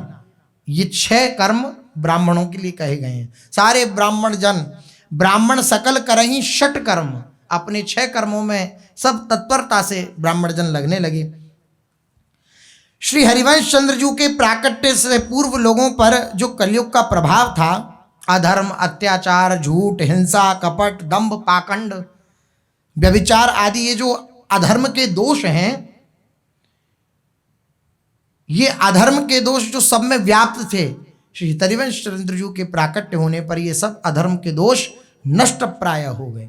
ये 6 कर्म ब्राह्मणों के लिए कहे गए हैं। सारे ब्राह्मण जन, ब्राह्मण सकल करहीं 6 कर्म, अपने 6 कर्मों में सब तत्परता से ब्राह्मण जन लगने लगे। श्री हरिवंश चंद्र जी के प्राकट्य से पूर्व लोगों पर जो कलयुग का प्रभाव था, अधर्म, अत्याचार, झूठ, हिंसा, कपट, दंभ, पाखंड, व्यभिचार आदि ये जो अधर्म के दोष हैं, ये अधर्म के दोष जो सब में व्याप्त थे, श्री हरिवंश चंद्र जी के प्राकट्य होने पर ये सब अधर्म के दोष नष्ट प्राय हो गए।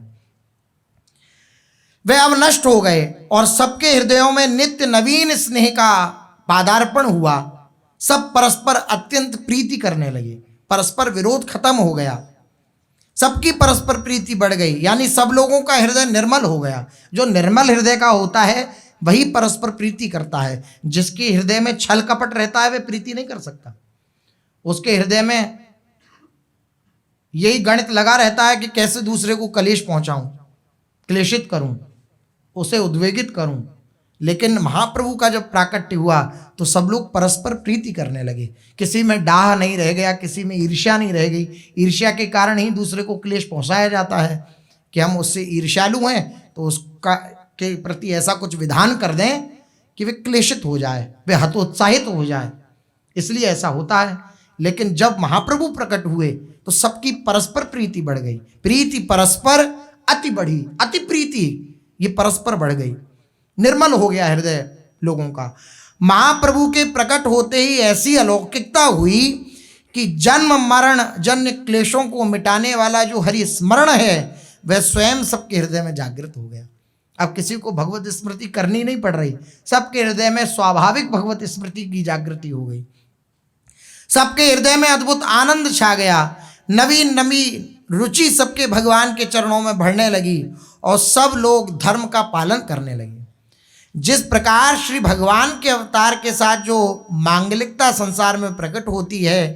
वे अब नष्ट हो गए और सबके हृदयों में नित्य नवीन स्नेह का पादार्पण हुआ। सब परस्पर अत्यंत प्रीति करने लगे, परस्पर विरोध खत्म हो गया, सबकी परस्पर प्रीति बढ़ गई। यानी सब लोगों का हृदय निर्मल हो गया। जो निर्मल हृदय का होता है वही परस्पर प्रीति करता है। जिसके हृदय में छल कपट रहता है वे प्रीति नहीं कर सकता। उसके हृदय में यही गणित लगा रहता है कि कैसे दूसरे को कलेश पहुंचाऊं, क्लेशित करूं, उसे उद्वेगित करूं। लेकिन महाप्रभु का जब प्राकट्य हुआ तो सब लोग परस्पर प्रीति करने लगे। किसी में डाह नहीं रह गया, किसी में ईर्ष्या नहीं रह गई। ईर्ष्या के कारण ही दूसरे को क्लेश पहुंचाया जाता है कि हम उससे ईर्ष्यालु हैं तो उसका के प्रति ऐसा कुछ विधान कर दें कि वे क्लेशित हो जाए, वे हतोत्साहित हो जाए, इसलिए ऐसा होता है। लेकिन जब महाप्रभु प्रकट हुए तो सबकी परस्पर प्रीति बढ़ गई। प्रीति परस्पर अति बढ़ी, अति प्रीति ये परस्पर बढ़ गई, निर्मल हो गया हृदय लोगों का। महाप्रभु के प्रकट होते ही ऐसी अलौकिकता हुई कि जन्म मरण जन्य क्लेशों को मिटाने वाला जो हरि स्मरण है वह स्वयं सबके हृदय में जागृत हो गया। अब किसी को भगवत स्मृति करनी नहीं पड़ रही, सबके हृदय में स्वाभाविक भगवत स्मृति की जागृति हो गई। सबके हृदय में अद्भुत आनंद छा गया। नवीन नवीन रुचि सबके भगवान के चरणों में बढ़ने लगी और सब लोग धर्म का पालन करने लगे। जिस प्रकार श्री भगवान के अवतार के साथ जो मांगलिकता संसार में प्रकट होती है,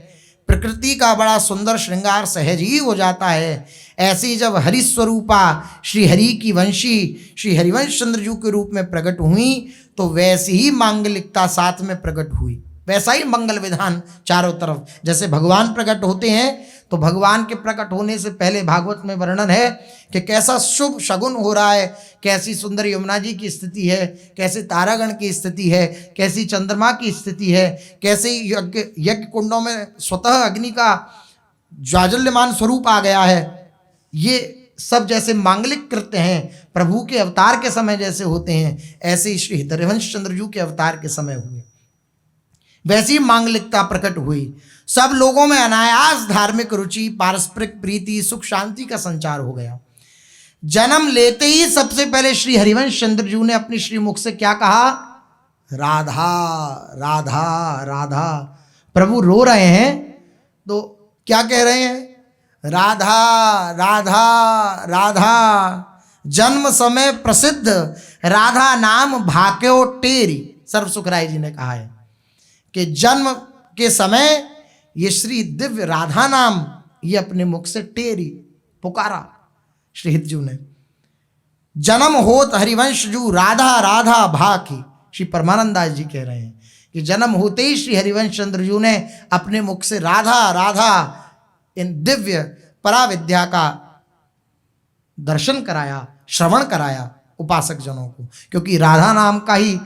प्रकृति का बड़ा सुंदर श्रृंगार सहज ही हो जाता है, ऐसी जब हरि स्वरूपा श्री हरि की वंशी श्री हरिवंश चंद्र जी के रूप में प्रकट हुई तो वैसी ही मांगलिकता साथ में प्रकट हुई। वैसा ही मंगल विधान चारों तरफ। जैसे भगवान प्रकट होते हैं तो भगवान के प्रकट होने से पहले भागवत में वर्णन है कि कैसा शुभ शगुन हो रहा है, कैसी सुंदर यमुना जी की स्थिति है, कैसे तारागण की स्थिति है, कैसी चंद्रमा की स्थिति है, कैसे यज्ञ कुंडों में स्वतः अग्नि का ज्वाजल्यमान स्वरूप आ गया है। ये सब जैसे मांगलिक कृत्य हैं प्रभु के अवतार के समय जैसे होते हैं, ऐसे ही श्री हरिवंश चंद्र जी के अवतार के समय हुए। वैसी मांगलिकता प्रकट हुई। सब लोगों में अनायास धार्मिक रुचि, पारस्परिक प्रीति, सुख शांति का संचार हो गया। जन्म लेते ही सबसे पहले श्री हरिवंश चंद्र जी ने अपनी श्री मुख से क्या कहा? राधा राधा राधा। प्रभु रो रहे हैं तो क्या कह रहे हैं? राधा राधा राधा, जन्म समय प्रसिद्ध राधा नाम भाक्यो टेरी। सर्व सुखराय जी ने कहा है कि जन्म के समय ये श्री दिव्य राधा नाम ये अपने मुख से टेरी पुकारा श्री हितजू ने। जन्म होत हरिवंश जू राधा राधा भाकी, श्री परमानंदास जी कह रहे हैं कि जन्म होते ही श्री हरिवंश चंद्र जू ने अपने मुख से राधा राधा इन दिव्य पराविद्या का दर्शन कराया, श्रवण कराया उपासक जनों को। क्योंकि राधा नाम का ही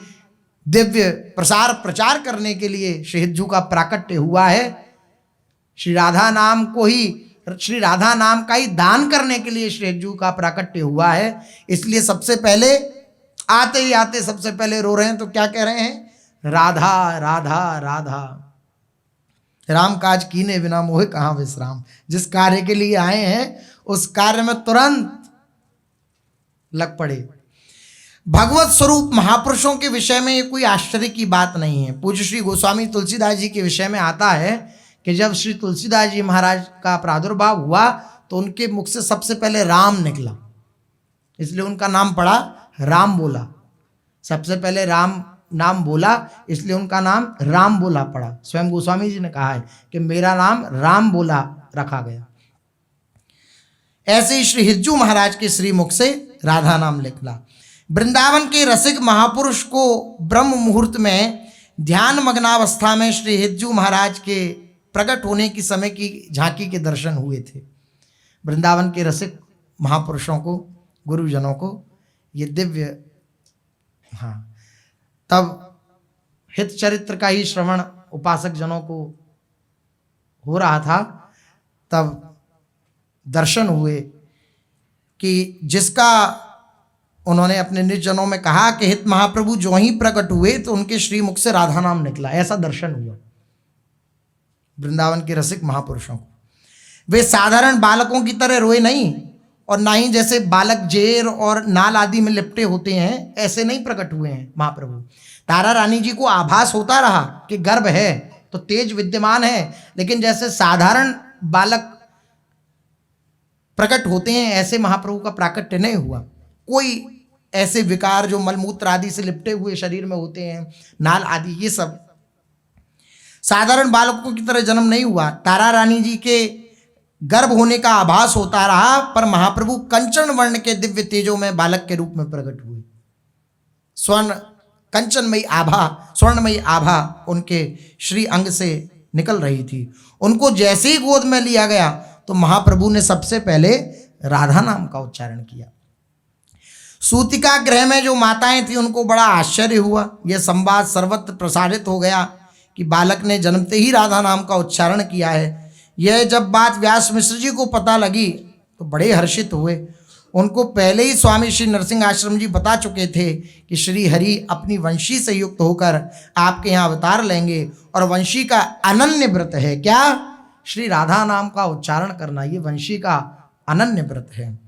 दिव्य प्रसार प्रचार करने के लिए श्री हितजू का प्राकट्य हुआ है। श्री राधा नाम को ही, श्री राधा नाम का ही दान करने के लिए श्री हितजू का प्राकट्य हुआ है। इसलिए सबसे पहले आते ही आते सबसे पहले रो रहे हैं तो क्या कह रहे हैं? राधा राधा राधा। राम काज कीने बिना मोहे कहाँ विश्राम। जिस कार्य के लिए आए हैं उस कार्य में तुरंत लग पड़े। भगवत स्वरूप महापुरुषों के विषय में ये कोई आश्चर्य की बात नहीं है। पूज्य श्री गोस्वामी तुलसीदास जी के विषय में आता है कि जब श्री तुलसीदास जी महाराज का प्रादुर्भाव हुआ तो उनके मुख से सबसे पहले राम निकला, इसलिए उनका नाम पड़ा राम बोला। सबसे पहले राम नाम बोला इसलिए उनका नाम राम बोला पड़ा। स्वयं गोस्वामी जी ने कहा है कि मेरा नाम राम बोला रखा गया। ऐसे ही श्री हिज्जू महाराज के श्री मुख से राधा नाम निकला। वृंदावन के रसिक महापुरुष को ब्रह्म मुहूर्त में ध्यान मग्नावस्था में श्री हिज्जू महाराज के प्रकट होने की समय की झांकी के दर्शन हुए थे। वृंदावन के रसिक महापुरुषों को, गुरुजनों को ये दिव्य, हाँ, तब हित चरित्र का ही श्रवण उपासक जनों को हो रहा था। तब दर्शन हुए कि जिसका उन्होंने अपने निर्जनों में कहा कि हित महाप्रभु जो ही प्रकट हुए तो उनके श्रीमुख से राधा नाम निकला। ऐसा दर्शन हुआ वृंदावन के रसिक महापुरुषों को। वे साधारण बालकों की तरह रोए नहीं और ना ही जैसे बालक जेर और नाल आदि में लिपटे होते हैं ऐसे नहीं प्रकट हुए हैं महाप्रभु। तारा रानी जी को आभास होता रहा कि गर्भ है तो तेज विद्यमान है, लेकिन जैसे साधारण बालक प्रकट होते हैं ऐसे महाप्रभु का प्राकट्य नहीं हुआ। कोई ऐसे विकार जो मलमूत्र आदि से लिपटे हुए शरीर में होते हैं, नाल आदि, ये सब साधारण बालकों की तरह जन्म नहीं हुआ। तारा रानी जी के गर्भ होने का आभास होता रहा, पर महाप्रभु कंचन वर्ण के दिव्य तेजों में बालक के रूप में प्रकट हुए। स्वर्ण कंचनमयी आभा, स्वर्णमयी आभा उनके श्री अंग से निकल रही थी। उनको जैसे ही गोद में लिया गया तो महाप्रभु ने सबसे पहले राधा नाम का उच्चारण किया। सूतिका गृह में जो माताएं थी उनको बड़ा आश्चर्य हुआ। यह संवाद सर्वत्र प्रसारित हो गया कि बालक ने जन्मते ही राधा नाम का उच्चारण किया है। यह जब बात व्यास मिश्र जी को पता लगी तो बड़े हर्षित हुए। उनको पहले ही स्वामी श्री नरसिंह आश्रम जी बता चुके थे कि श्री हरि अपनी वंशी से युक्त होकर आपके यहाँ अवतार लेंगे और वंशी का अनन्य व्रत है। क्या? श्री राधा नाम का उच्चारण करना, ये वंशी का अनन्य व्रत है।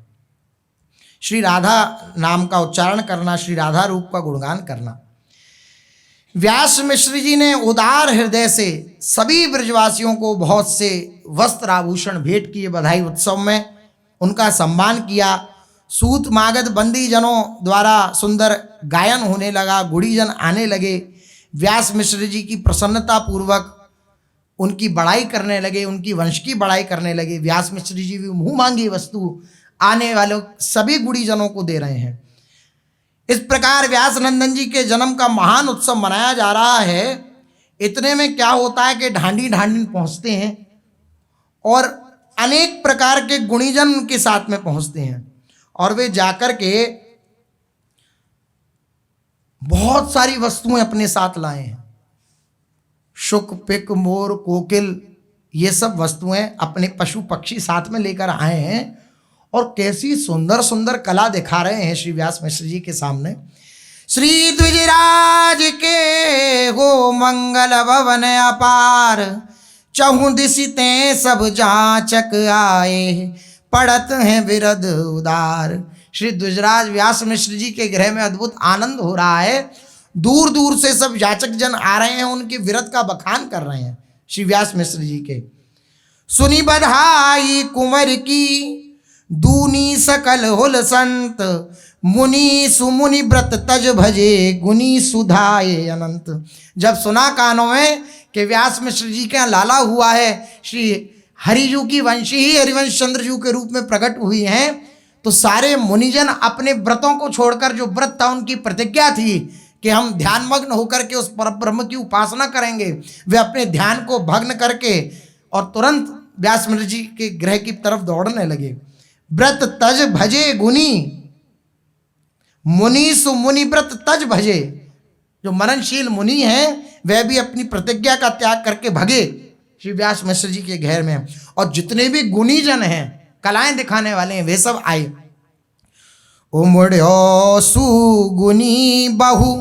श्री राधा नाम का उच्चारण करना, श्री राधा रूप का गुणगान करना। व्यास मिश्र जी ने उदार हृदय से सभी ब्रजवासियों को बहुत से वस्त्र आभूषण भेंट किए। बधाई उत्सव में उनका सम्मान किया। सूत मागध बंदी जनों द्वारा सुंदर गायन होने लगा, गुड़ीजन आने लगे। व्यास मिश्र जी की प्रसन्नता पूर्वक उनकी बड़ाई करने लगे, उनकी वंश की बड़ाई करने लगे। व्यास मिश्र जी भी मुँह मांगी वस्तु आने वाले सभी गुड़ीजनों को दे रहे हैं। इस प्रकार व्यास नंदन जी के जन्म का महान उत्सव मनाया जा रहा है। इतने में क्या होता है कि ढांडी ढांडी पहुंचते हैं और अनेक प्रकार के गुणीजन के साथ में पहुंचते हैं और वे जाकर के बहुत सारी वस्तुएं अपने साथ लाए हैं। शुक, पिक, मोर, कोकिल, ये सब वस्तुएं अपने पशु पक्षी साथ में लेकर आए हैं और कैसी सुंदर सुंदर कला दिखा रहे हैं श्री व्यास मिश्र जी के सामने। श्री द्विजराज के हो मंगल भवन अपार, चहुं दिसिते सब जांचक आए, पड़त हैं विरध उदार। श्री द्विजराज व्यास मिश्र जी के गृह में अद्भुत आनंद हो रहा है। दूर दूर से सब याचक जन आ रहे हैं, उनके विरध का बखान कर रहे हैं श्री व्यास मिश्र जी के। सुनी बधाई कुंवर की, दूनी सकल हुल संत, मुनि सुमुनि व्रत तज भजे, गुनी सुधाए अनंत। जब सुना कानों में कि व्यास मिश्र जी का लाला हुआ है, श्री हरिजू की वंशी ही हरिवंश चंद्र जू के रूप में प्रकट हुई हैं, तो सारे मुनिजन अपने व्रतों को छोड़कर, जो व्रत था उनकी प्रतिज्ञा थी कि हम ध्यानमग्न होकर के उस परब्रह्म की उपासना करेंगे, वे अपने ध्यान को भग्न करके और तुरंत व्यास मिश्र जी के गृह की तरफ दौड़ने लगे। व्रत तज भजे गुनी, मुनि सुमुनि व्रत तज भजे। जो मननशील मुनि हैं वह भी अपनी प्रतिज्ञा का त्याग करके भगे श्री व्यास मिश्र जी के घर में, और जितने भी गुणीजन हैं, कलाएं दिखाने वाले हैं, वे सब आए। उमड़ो सुगुनी बहु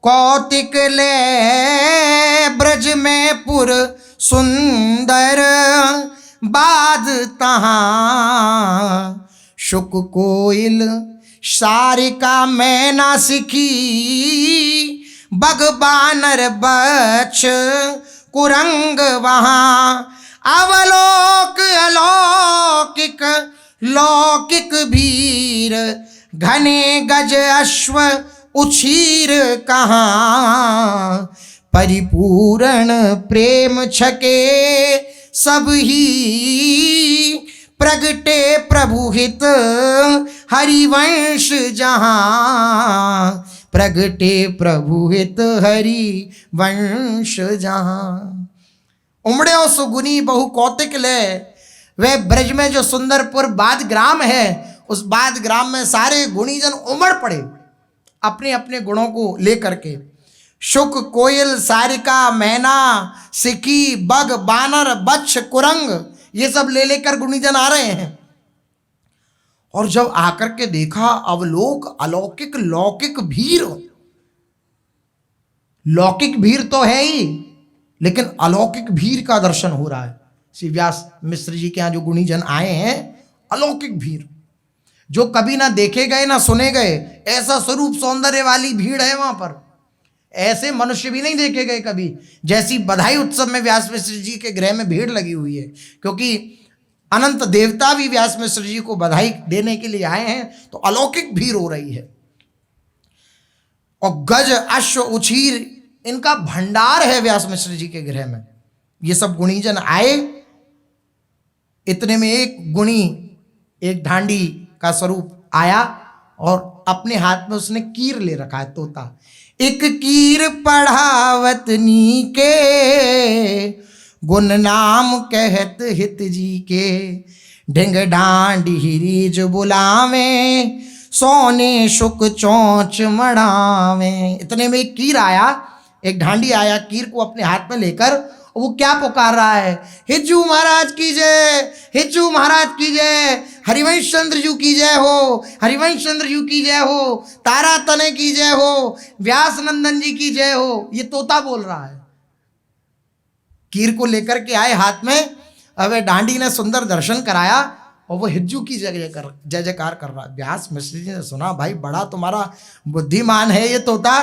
कौतिक ले, ब्रज में पुर सुंदर बाध तहां, शुक कोयल सारिका मैना सिखी, बग बानर बच्छ कुरंग वहां, अवलोक अलौकिक लौकिक भीर, घने गज अश्व उछीर कहाँ, परिपूर्ण प्रेम छके सब ही, प्रगटे प्रभु हित हरिवंश जहाँ, प्रगटे प्रभु हित हरिवंश जहाँ। उमड़े सुगुनी बहु कौतिक ले, वह ब्रज में जो सुंदरपुर बाद ग्राम है, उस बाद ग्राम में सारे गुणीजन उमड़ पड़े अपने अपने गुणों को लेकर के। शुक कोयल सारिका मैना सिकी बग बानर बच्छ कुरंग, ये सब ले लेकर गुणीजन आ रहे हैं। और जब आकर के देखा, अवलोक अलौकिक लौकिक भीर, लौकिक भीर तो है ही, लेकिन अलौकिक भीर का दर्शन हो रहा है। श्री व्यास मिश्र जी के यहाँ जो गुणीजन आए हैं, अलौकिक भीर, जो कभी ना देखे गए ना सुने गए, ऐसा स्वरूप सौंदर्य वाली भीड़ है वहां पर। ऐसे मनुष्य भी नहीं देखे गए कभी, जैसी बधाई उत्सव में व्यास मिश्र जी के गृह में भीड़ लगी हुई है, क्योंकि अनंत देवता भी व्यास मिश्र जी को बधाई देने के लिए आए हैं, तो अलौकिक भीड़ हो रही है। और गज अश्व उछीर, इनका भंडार है व्यास मिश्र जी के गृह में। ये सब गुणीजन आए, इतने में एक गुणी, एक ढांडी का स्वरूप आया और अपने हाथ में उसने कीर ले रखा है, तोता। एक कीर पढ़ावत नीके, गुण नाम कहत हित जी के, ढिंग डांड हिरीज बुलावे, सोने शुक चौंच मढ़ावे। इतने में एक कीर आया, एक ढांडी आया, कीर को अपने हाथ में लेकर वो क्या पुकार रहा है, हिज्जू महाराज की जय, हिज्जू महाराज की जय, हरिवंश चंद्र जू की जय हो, हरिवंश चंद्र जू की जय हो, तारा तने की जय हो, व्यास नंदन जी की जय हो। ये तोता बोल रहा है। कीर को लेकर के आए हाथ में, अब डांडी ने सुंदर दर्शन कराया और वो हिज्जू की जय जयकार कर रहा है। व्यास मिश्र जी ने सुना, भाई बड़ा तुम्हारा बुद्धिमान है ये तोता।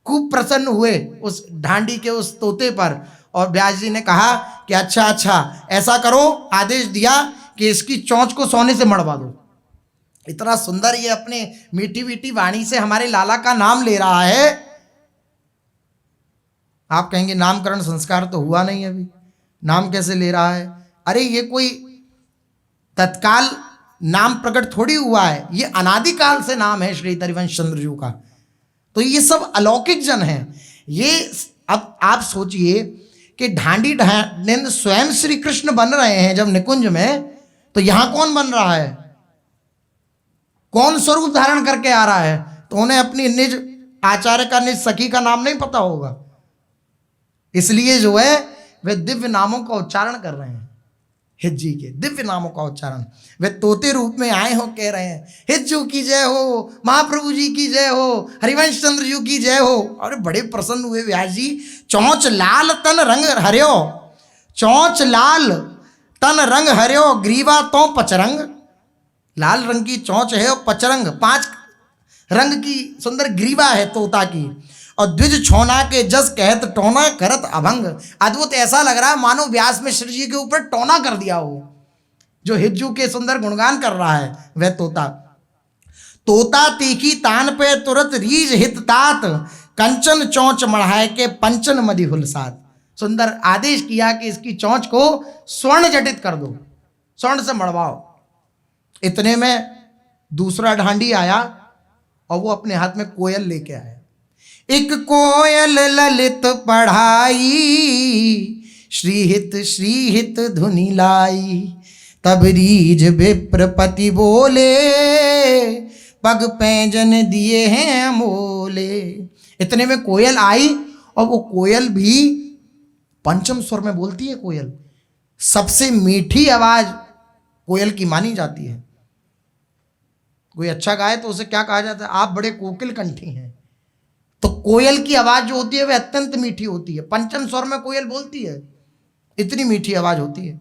खूब प्रसन्न हुए उस ढांडी के उस तोते पर, और व्यास जी ने कहा कि अच्छा अच्छा ऐसा करो, आदेश दिया कि इसकी चोंच को सोने से मढ़वा दो। इतना सुंदर ये अपने मीठी मीठी वाणी से हमारे लाला का नाम ले रहा है। आप कहेंगे नामकरण संस्कार तो हुआ नहीं अभी, नाम कैसे ले रहा है? अरे ये कोई तत्काल नाम प्रकट थोड़ी हुआ है, ये अनादिकाल से नाम है श्री हरिवंश चंद्र जू का। तो ये सब अलौकिक जन हैं ये। अब आप सोचिए कि ढांडी ढांडेंद्र स्वयं श्री कृष्ण बन रहे हैं जब निकुंज में, तो यहां कौन बन रहा है, कौन स्वरूप धारण करके आ रहा है? तो उन्हें अपनी निज आचार्य का, निज सखी का नाम नहीं पता होगा, इसलिए जो है वे दिव्य नामों का उच्चारण कर रहे हैं। हिज्जी के दिव्य नामों का उच्चारण वे तोते रूप में आए हो, कह रहे हैं हिज्जू की जय हो, महाप्रभु जी की जय हो, हरिवंश चंद्र जी की जय हो। और बड़े प्रसन्न हुए व्यास जी। चौंच लाल तन रंग हरियो, चौंच लाल तन रंग हरियो, ग्रीवा तो पचरंग। लाल रंग की चौंच है और पचरंग, 5 रंग की सुंदर ग्रीवा है तोता की। और द्विज छोना के जस कहत टोना करत अभंग। अद्भुत, ऐसा लग रहा है मानो व्यास मिश्र जी के ऊपर टोना कर दिया हो। जो हिज्जू के सुंदर गुणगान कर रहा है वह तोता। तोता तीखी तान पे तुरत रीज हित तात, कंचन चौंच मढ़ाए के पंचन मधि हुलसात। सुंदर आदेश किया कि इसकी चौंच को स्वर्ण जटित कर दो, स्वर्ण से मढ़वाओ। इतने में दूसरा ढांडी आया और वो अपने हाथ में कोयल लेके आया। एक कोयल ललित पढ़ाई, श्रीहित धुनि लाई। तब रीझ विप्रपति बोले, पग पैंजन दिए हैं अमोले। इतने में कोयल आई और वो कोयल भी पंचम स्वर में बोलती है। कोयल सबसे मीठी आवाज कोयल की मानी जाती है। कोई अच्छा गाए तो उसे क्या कहा जाता है, आप बड़े कोकिल कंठी हैं। तो कोयल की आवाज जो होती है वह अत्यंत मीठी होती है। पंचम स्वर में कोयल बोलती है, इतनी मीठी आवाज होती है।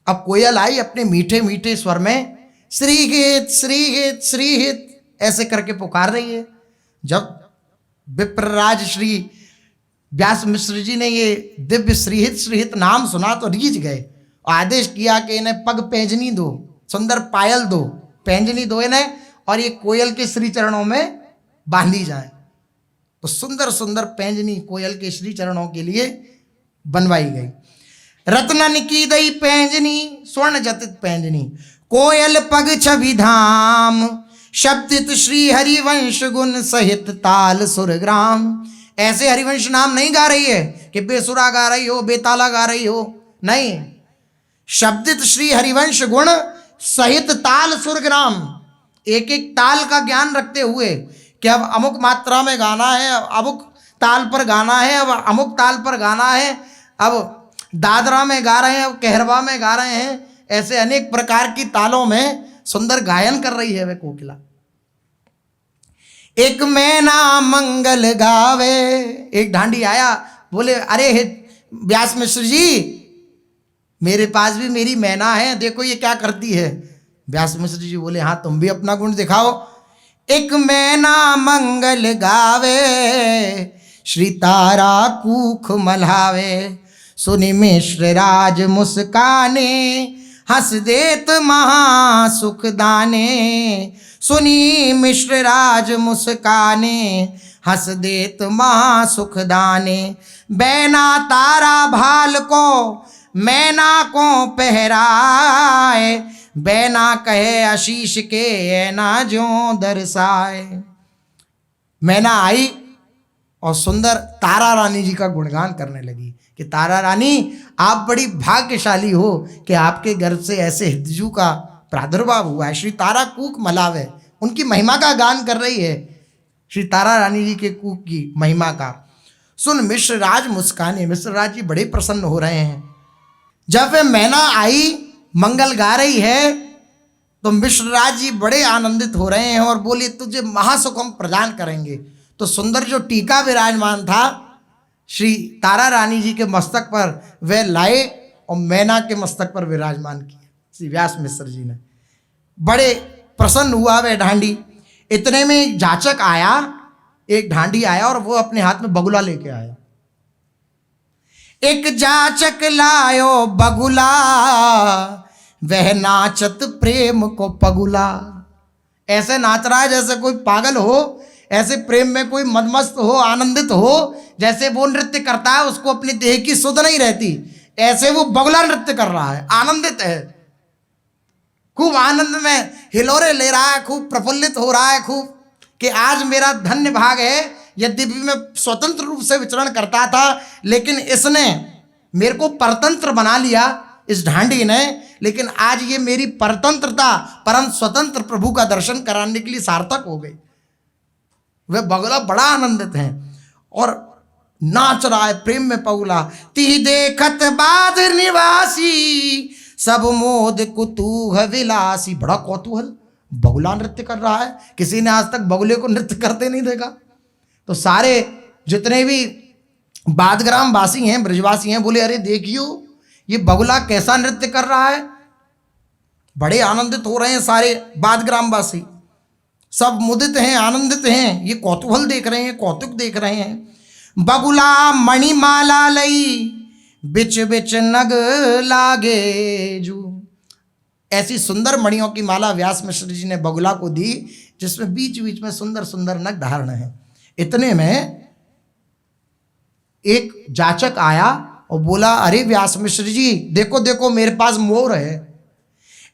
अब कोयल आई अपने मीठे मीठे स्वर में श्रीहित श्रीहित श्रीहित ऐसे करके पुकार रही है। जब विप्रराज श्री व्यास मिश्र जी ने ये दिव्य श्रीहित श्रीहित नाम सुना तो रीझ गए। आदेश किया कि इन्हें पग पैंजनी दो, सुंदर पायल दो, पैंजनी दो इन्हें, और ये कोयल के श्री चरणों में बांधी जाए। तो सुंदर सुंदर पैंजनी कोयल के श्री चरणों के लिए बनवाई गई। रत्नन की दई पैंजनी, स्वर्ण जटित पैंजनी। कोयल पग छवि धाम, शब्दित श्री हरिवंश गुण सहित ताल सुरग्राम। ऐसे हरिवंश नाम नहीं गा रही है कि बेसुरा गा रही हो, बेताला गा रही हो, नहीं। शब्दित श्री हरिवंश गुण सहित ताल सुरग्राम। एक एक ताल का ज्ञान रखते हुए कि अब अमुक मात्रा में गाना है, अमुक ताल पर गाना है, अब अमुक ताल पर गाना है, अब दादरा में गा रहे हैं, अब कहरवा में गा रहे हैं। ऐसे अनेक प्रकार की तालों में सुंदर गायन कर रही है वह कोकिला। एक मैना मंगल गावे। एक ढांडी आया, बोले अरे व्यास मिश्र जी, मेरे पास भी मेरी मैना है, देखो ये क्या करती है। व्यास मिश्र जी बोले हाँ तुम भी अपना गुण दिखाओ। एक मैना मंगल गावे, श्री तारा कूख मल्हावे। सुनि मिश्र राज मुस्काने, हंस देत महा सुख दाने। सुनी मिश्र राज मुस्काने, हंस देत महा सुख दाने। बैना तारा भाल को, मैना को पहराए। बैना कहे आशीष के, ऐना ज्यों दर्शाए। मैना आई और सुंदर तारा रानी जी का गुणगान करने लगी कि तारा रानी आप बड़ी भाग्यशाली हो कि आपके गर्भ से ऐसे हिज्जू का प्रादुर्भाव हुआ है। श्री तारा कूक मलावे, उनकी महिमा का गान कर रही है, श्री तारा रानी जी के कूक की महिमा का। सुन मिश्र राज मुस्काने, मिश्र राज जी बड़े प्रसन्न हो रहे हैं। जब वे मैना आई मंगल गा रही है तो मिश्र राज जी बड़े आनंदित हो रहे हैं और बोले तुझे महासुख हम प्रदान करेंगे। तो सुंदर जो टीका विराजमान था श्री तारा रानी जी के मस्तक पर वह लाए और मैना के मस्तक पर विराजमान किया श्री व्यास मिश्र जी ने। बड़े प्रसन्न हुआ वह ढांडी। इतने में एक जाचक आया, एक ढांडी आया और वो अपने हाथ में बगुला लेके आया। एक जाचक लायो बगुला, वह नाचत प्रेम को पगुला। ऐसे नाच रहा है जैसे कोई पागल हो, ऐसे प्रेम में कोई मदमस्त हो, आनंदित हो। जैसे वो नृत्य करता है उसको अपनी देह की सुध नहीं रहती, ऐसे वो बगुला नृत्य कर रहा है, आनंदित है, खूब आनंद में हिलोरे ले रहा है, खूब प्रफुल्लित हो रहा है, खूब कि आज मेरा धन्य भाग है। यद्यपि मैं स्वतंत्र रूप से विचरण करता था, लेकिन इसने मेरे को परतंत्र बना लिया, इस ढांडी ने। लेकिन आज ये मेरी परतंत्रता, परम स्वतंत्र प्रभु का दर्शन कराने के लिए सार्थक हो गई। वह बगुला बड़ा आनंदित है और नाच रहा है प्रेम में पगुला। ती देखत बाध निवासी, सब मोद कुतूह विलासी। बड़ा कौतूहल, बगुला नृत्य कर रहा है, किसी ने आज तक बगुले को नृत्य करते नहीं देखा। तो सारे जितने भी बादग्राम वासी हैं, ब्रजवासी हैं, बोले अरे देखियो ये बगुला कैसा नृत्य कर रहा है। बड़े आनंदित हो रहे हैं सारे बादग्राम वासी। सब मुदित हैं, आनंदित हैं, ये कौतूहल देख रहे हैं, कौतुक देख रहे हैं। बगुला मणिमाला लई बिच बिच नग लागे जू। ऐसी सुंदर मणियों की माला व्यास मिश्र जी ने बगुला को दी, जिसमें बीच बीच में सुंदर सुंदर नग धारण है। इतने में एक जाचक आया और बोला, अरे व्यास मिश्र जी, देखो देखो मेरे पास मोर है।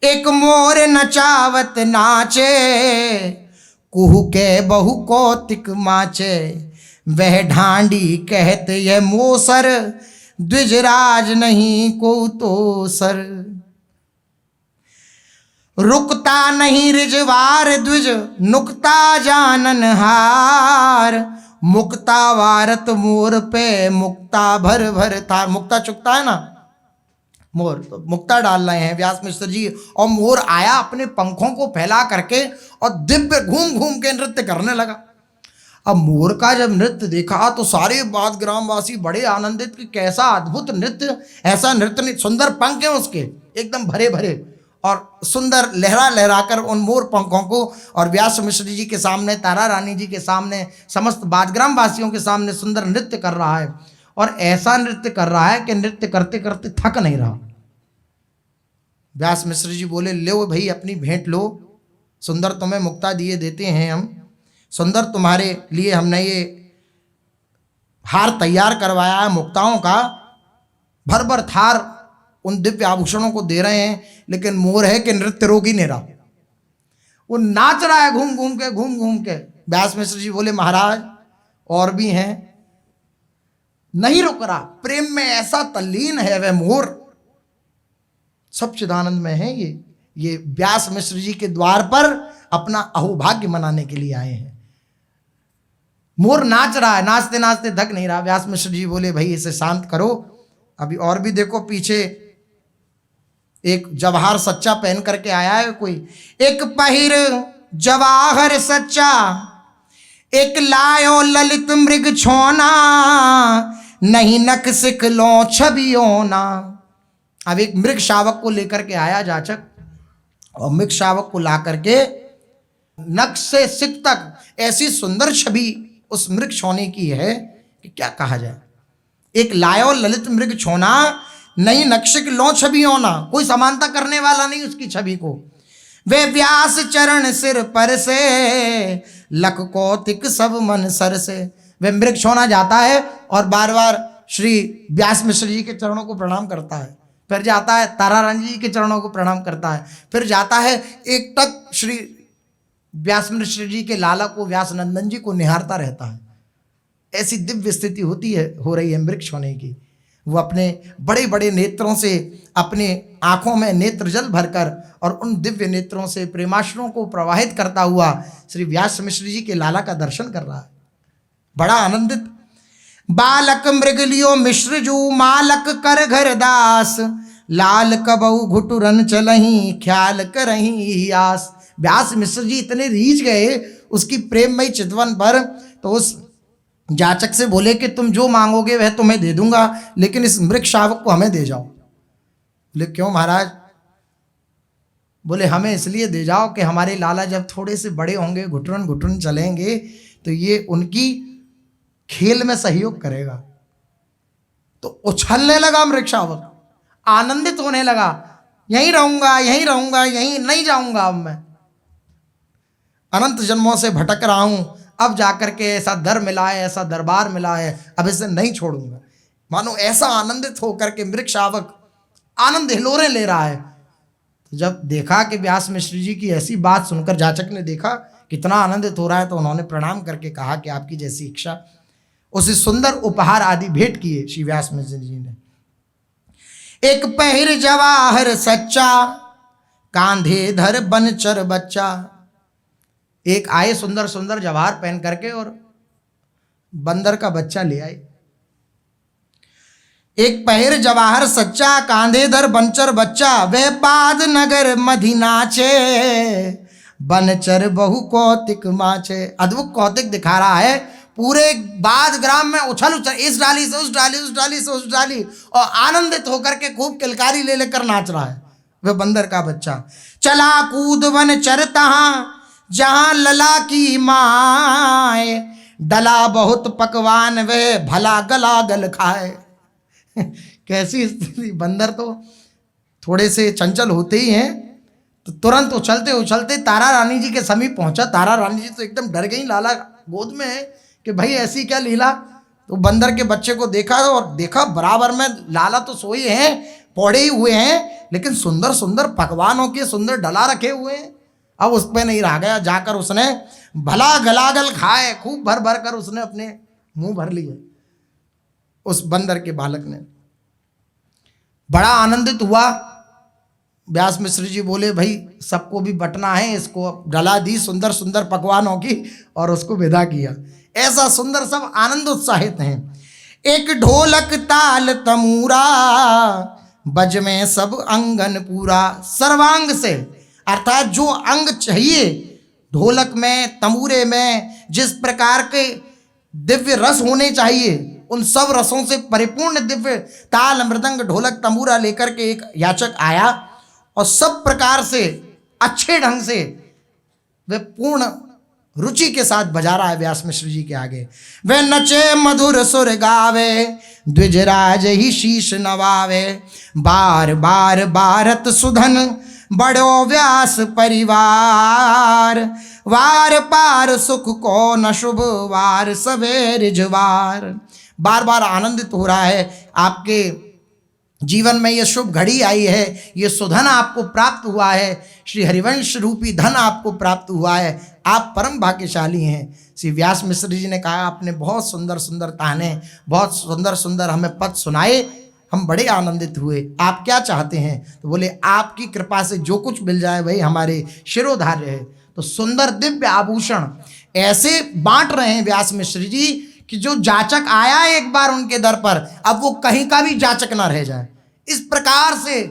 एक मोर नचावत नाचे, कुहू के बहु कौतिक माचे। वह ढांडी कहते यह मोसर, द्विजराज नहीं को तो सर। रुकता नहीं रिजवार द्विज, नुकता जानन हार। मुक्ता वारत मोर पे, मुक्ता भर भर थार। मुक्ता चुकता है ना मोर, तो मुक्ता डाल रहे हैं व्यास मिश्र जी। और मोर आया अपने पंखों को फैला करके और दिव्य घूम घूम के नृत्य करने लगा। अब मोर का जब नृत्य देखा तो सारे बात ग्रामवासी बड़े आनंदित कि कैसा अद्भुत नृत्य, ऐसा नृत्य नहीं। सुंदर पंख हैं उसके, एकदम भरे भरे, और सुंदर लहरा लहरा कर उन मोर पंखों को और व्यास मिश्र जी के सामने, तारा रानी जी के सामने, समस्त बादग्राम वासियों के सामने सुंदर नृत्य कर रहा है। और ऐसा नृत्य कर रहा है कि नृत्य करते करते थक नहीं रहा। व्यास मिश्र जी बोले, लो भाई अपनी भेंट लो, सुंदर तुम्हें मुक्ता दिए देते हैं हम। सुंदर तुम्हारे लिए हमने ये हार तैयार करवाया है मुक्ताओं का, भर भर थार उन दिव्य आभूषणों को दे रहे हैं। लेकिन मोर है कि नृत्य रोक ही नहीं रहा, वो नाच रहा है घूम घूम के, घूम घूम के। व्यास मिश्र जी बोले, महाराज और भी हैं, नहीं रुक रहा, प्रेम में ऐसा तल्लीन है वह मोर, सच्चिदानंद में है। ये व्यास मिश्र जी के द्वार पर अपना अहोभाग्य मनाने के लिए आए हैं। मोर नाच रहा है, नाचते नाचते थक नहीं रहा। व्यास मिश्र जी बोले, भाई इसे शांत करो, अभी और भी देखो। पीछे एक जवाहर सच्चा पहन करके आया है कोई। एक पहिर जवाहर सच्चा, एक लायो ललित मृग छोना। नहीं नक सिख लो छबियों ना। अब एक मृग शावक को लेकर के आया जाचक, और मृग शावक को ला करके नक से सिख तक ऐसी सुंदर छवि उस मृग छोने की है कि क्या कहा जाए। एक लायो ललित मृग छोना, नहीं नक्शिक लो छवि होना। कोई समानता करने वाला नहीं उसकी छवि को। वे व्यास चरण सिर पर से, लख कौतिक सब मन सर से। वे मृग छोना जाता है और बार बार श्री व्यास मिश्र जी के चरणों को प्रणाम करता है, फिर जाता है तारा रानी जी के चरणों को प्रणाम करता है, फिर जाता है एक टक श्री व्यास मिश्र जी के लाला को, व्यास नंदन जी को निहारता रहता है। ऐसी दिव्य स्थिति होती है, हो रही है मृग छोने की। वो अपने बड़े बड़े नेत्रों से, अपने आंखों में नेत्र जल भरकर और उन दिव्य नेत्रों से प्रेमाश्रुओं को प्रवाहित करता हुआ श्री व्यास मिश्र जी के लाला का दर्शन कर रहा है, बड़ा आनंदित। बालक मृग लियो मिश्र जू, मालक कर घर दास। लाल कबऊ घुटुरन चलही, ख्याल करही आस। व्यास मिश्र जी इतने रीझ गए उसकी प्रेममयी चितवन पर, तो उस जाचक से बोले कि तुम जो मांगोगे वह तुम्हें दे दूंगा, लेकिन इस मृग शावक को हमें दे जाओ। बोले क्यों महाराज? बोले हमें इसलिए दे जाओ कि हमारे लाला जब थोड़े से बड़े होंगे, घुटुरन घुटुरन चलेंगे, तो ये उनकी खेल में सहयोग करेगा। तो उछलने लगा मृग शावक, आनंदित होने लगा, यहीं रहूंगा, यहीं रहूंगा, यहीं नहीं जाऊंगा। अब मैं अनंत जन्मों से भटक रहा हूं, अब जाकर के ऐसा दर मिला है, ऐसा दरबार मिला है, अब इसे नहीं छोड़ूंगा। मानो ऐसा आनंदित होकर के मृग शावक आनंद हिलोरे ले रहा है। तो जब देखा कि व्यास मिश्र जी की ऐसी बात सुनकर जाचक ने देखा कितना आनंदित हो रहा है, तो उन्होंने प्रणाम करके कहा कि आपकी जैसी इच्छा। उसे सुंदर उपहार आदि भेंट किए श्री व्यास मिश्र जी ने। एक पहिर जवाहर सच्चा, कांधे धर बनचर बच्चा। एक आए सुंदर सुंदर जवाहर पहन करके और बंदर का बच्चा ले आए। एक पहिर जवाहर सच्चा, कांधे धर बनचर बच्चा। वह पाद नगर मधि नाचे, बनचर बहु कौतिक माचे। अद्भुत कौतिक दिखा रहा है, पूरे बाद ग्राम में उछल उछल, इस डाली से उस डाली, उस डाली से उस डाली, और आनंदित होकर के खूब किलकारी ले लेकर नाच रहा है वह बंदर का बच्चा। चला कूद वन चरता, जहां लला की माए, डला बहुत पकवान वे भला गला गल खाए। कैसी स्थिति। बंदर तो थोड़े से चंचल होते ही हैं, तो तुरंत उछलते उछलते तारा रानी जी के समीप पहुंचा। तारा रानी जी तो एकदम डर गई, लाला गोद में है कि भाई ऐसी क्या लीला। तो बंदर के बच्चे को देखा और देखा बराबर में लाला तो सोए हैं, पौड़े ही हुए हैं, लेकिन सुंदर सुंदर पकवानों के सुंदर डला रखे हुए हैं। अब उस पर नहीं रह गया, जाकर उसने भला गलागल खाए, खूब भर भर कर उसने अपने मुंह भर लिए। उस बंदर के बालक ने बड़ा आनंदित हुआ। व्यास मिश्र जी बोले भाई सबको भी बटना है, इसको डला दी सुंदर सुंदर पकवानों की और उसको विदा किया। ऐसा सुंदर सब आनंद उत्साहित हैं। एक ढोलक ताल तमूरा, बज में सब अंगन पूरा। सर्वांग से अर्थात जो अंग चाहिए ढोलक में, तमूरे में, जिस प्रकार के दिव्य रस होने चाहिए उन सब रसों से परिपूर्ण दिव्य ताल, मृदंग, ढोलक, तंबूरा लेकर के एक याचक आया और सब प्रकार से अच्छे ढंग से वे पूर्ण रुचि के साथ बजा रहा है व्यास मिश्र जी के आगे। वे नचे मधुर सुर गावे, द्विजराज ही शीश नवावे। बार बार भारत सुधन बड़ो व्यास परिवार। वार पार सुख को न शुभ वार सवेर जवार। बार बार आनंदित हो रहा है, आपके जीवन में ये शुभ घड़ी आई है, ये सुधन आपको प्राप्त हुआ है, श्री हरिवंश रूपी धन आपको प्राप्त हुआ है, आप परम भाग्यशाली हैं। श्री व्यास मिश्र जी ने कहा आपने बहुत सुंदर सुंदर ताने, बहुत सुंदर सुंदर हमें पद सुनाए, हम बड़े आनंदित हुए। आप क्या चाहते हैं? तो बोले आपकी कृपा से जो कुछ मिल जाए भाई हमारे शिरोधार्य है। तो सुंदर दिव्य आभूषण ऐसे बांट रहे हैं व्यास मिश्र जी कि जो जाचक आया एक बार उनके दर पर, अब वो कहीं का भी जाचक ना रह जाए। इस प्रकार से